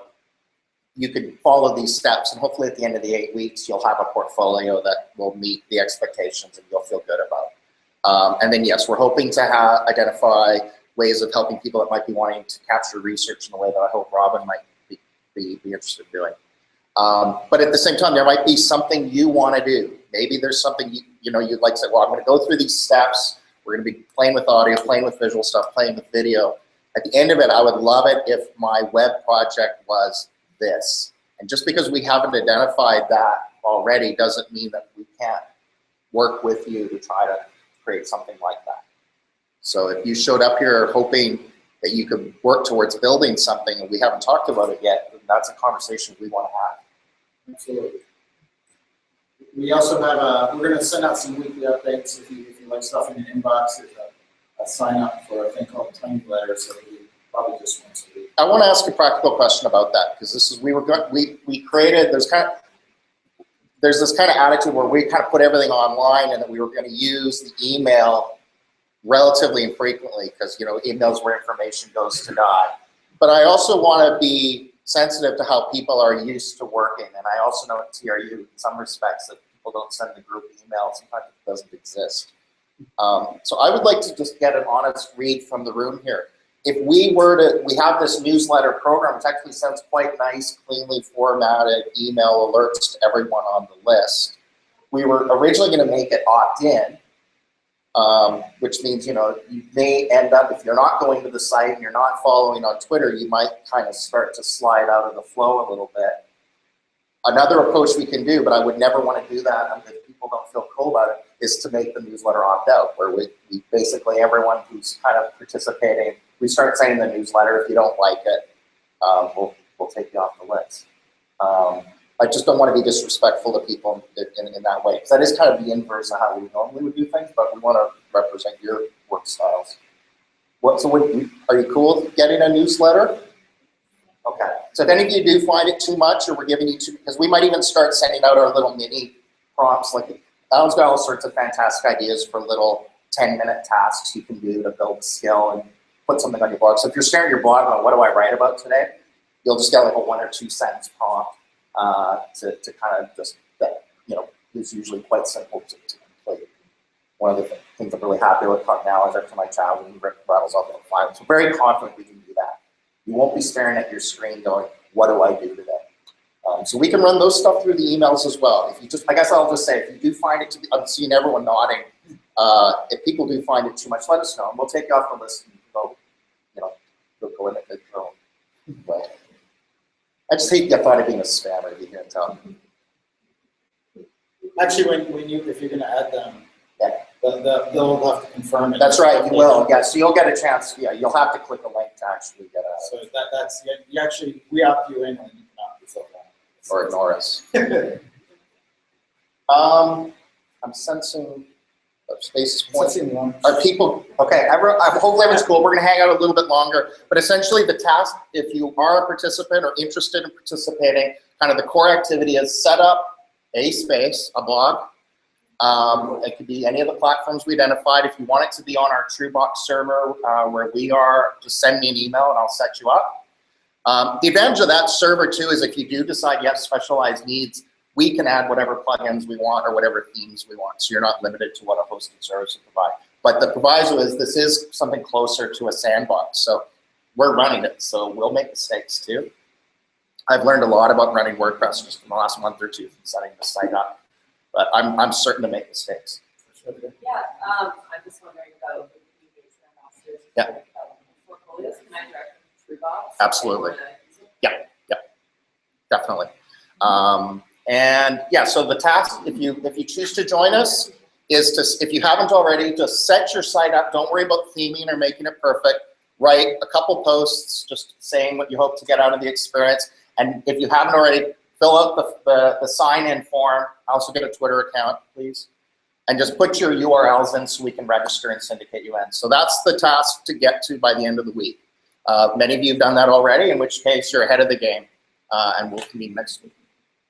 you could follow these steps, and hopefully at the end of the 8 weeks, you'll have a portfolio that will meet the expectations and you'll feel good about. And then yes, we're hoping to identify ways of helping people that might be wanting to capture research in a way that I hope Robin might be interested in doing. But at the same time, there might be something you want to do. Maybe there's something you'd like to say, well, I'm going to go through these steps. We're going to be playing with audio, playing with visual stuff, playing with video. At the end of it, I would love it if my web project was this. And just because we haven't identified that already doesn't mean that we can't work with you to try to create something like that. So if you showed up here hoping that you could work towards building something and we haven't talked about it yet, that's a conversation we want to have. Absolutely. We also have we're going to send out some weekly updates. If you like stuff in your inbox, there's a sign up for a thing called Tiny Letter, so we probably just once a week. I want to ask a practical question about that, because this is, we created, there's this kind of attitude where we kind of put everything online and that we were going to use the email relatively infrequently because, emails where information goes to die. But I also want to be sensitive to how people are used to working. And I also know at TRU, in some respects, that people don't send the group email. Sometimes it doesn't exist. So I would like to just get an honest read from the room here. If we have this newsletter program, which actually sends quite nice, cleanly formatted email alerts to everyone on the list. We were originally going to make it opt-in, which means, you may end up, if you're not going to the site and you're not following on Twitter, you might kind of start to slide out of the flow a little bit. Another approach we can do, but I would never want to do that if people don't feel cool about it, is to make the newsletter opt-out, where we basically, everyone who's kind of participating, we start sending the newsletter. If you don't like it, we'll take you off the list. I just don't want to be disrespectful to people in that way, because that is kind of the inverse of how we normally would do things, but we want to represent your work styles. Are you cool with getting a newsletter? Okay, so if any of you do find it too much, or we're giving you because we might even start sending out our little mini prompts. Like Alan's got all sorts of fantastic ideas for little 10-minute tasks you can do to build a skill and put something on your blog. So if you're staring at your blog on what do I write about today, you'll just get like a 1 or 2 sentence prompt to kind of just, is usually quite simple to complete. One of the things I'm really happy with now is every time I chat, we rattles off the file. So very confident we can do that. You won't be staring at your screen going, what do I do today? So we can run those stuff through the emails as well. If you just, I guess I'll just say, if you do find it to be, I'm seeing everyone nodding. If people do find it too much, let us know, and we'll take you off the list and go in it your own way. I just hate the thought of being a spammer, if you can't tell. Actually, if you're going to add them, yeah, they'll have to confirm it. That's right, you will. Yeah, so you'll get a chance. Yeah, you'll have to click a link to actually get a. So that's you actually, we opt you in, and you can opt yourself out. Or ignore us. I'm sensing spaces pointing. Sensing one. Are people, okay, hopefully everyone's cool. We're gonna hang out a little bit longer. But essentially the task, if you are a participant or interested in participating, kind of the core activity is set up a space, a blog. It could be any of the platforms we identified. If you want it to be on our TrueBox server where we are, just send me an email and I'll set you up. The advantage of that server too is if you do decide you have specialized needs, we can add whatever plugins we want or whatever themes we want. So you're not limited to what a hosted service will provide. But the proviso is this is something closer to a sandbox. So we're running it, so we'll make mistakes too. I've learned a lot about running WordPress just in the last month or two from setting the site up. But I'm certain to make mistakes. Yeah, I'm just wondering about the engagement ambassadors. Yeah. Portfolios, can I direct them to TrueBox? Absolutely. Yeah, definitely. And yeah, so the task, if you choose to join us, is to, if you haven't already, just set your site up. Don't worry about theming or making it perfect. Write a couple posts just saying what you hope to get out of the experience. And if you haven't already, fill out the sign-in form. Also get a Twitter account, please. And just put your URLs in so we can register and syndicate you in. So that's the task to get to by the end of the week. Many of you have done that already, in which case you're ahead of the game. And we'll convene next week.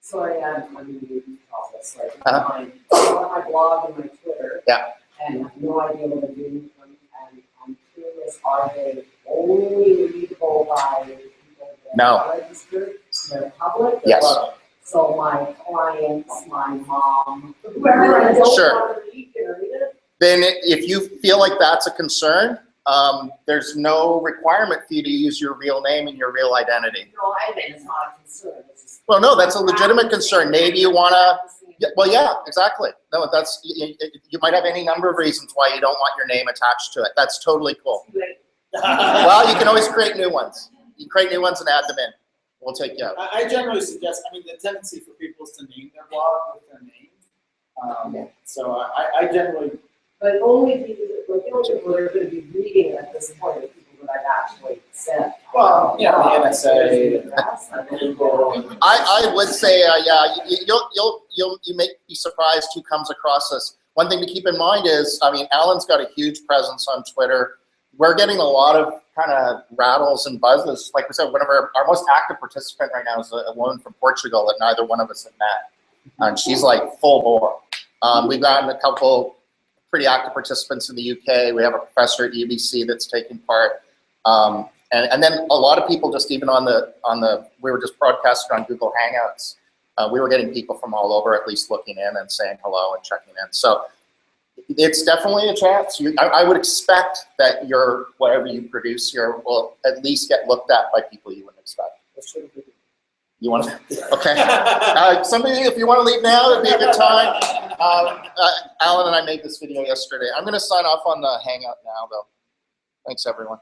Sorry, I'm new to all this. Like, on my blog and my Twitter. Yeah. And I have no idea what I'm doing with them. And I'm curious, are they only readable by people that No. are registered? They're public? Yes. So my clients, my mom, whoever I don't Sure. want to read can read it? Then if you feel like that's a concern, there's no requirement for you to use your real name and your real identity. No, I mean, it's not a concern. It's just. Well, no, that's a legitimate concern. Maybe you want to, well, yeah, exactly. No, that's, you might have any number of reasons why you don't want your name attached to it. That's totally cool. Well, you can always create new ones. You create new ones and add them in. We'll take you out. I generally suggest, I mean, the tendency for people is to name their blog with their name. So I generally. But only people, like, the only people that are going to be reading it at this point are people that I've actually sent. Well, yeah, the NSA. I would say, yeah, you may be surprised who comes across us. One thing to keep in mind is, I mean, Alan's got a huge presence on Twitter. We're getting a lot of kind of rattles and buzzes. Like we said, one of our most active participant right now is a woman from Portugal that neither one of us have met. And she's like full bore. We've gotten a couple pretty active participants in the UK. We have a professor at UBC that's taking part. And then a lot of people just even on the we were just broadcasting on Google Hangouts. We were getting people from all over at least looking in and saying hello and checking in. So it's definitely a chance. I would expect that whatever you produce here will at least get looked at by people you wouldn't expect. You want to? Okay. Somebody, if you want to leave now, it'd be a good time. Alan and I made this video yesterday. I'm going to sign off on the Hangout now, though. Thanks, everyone.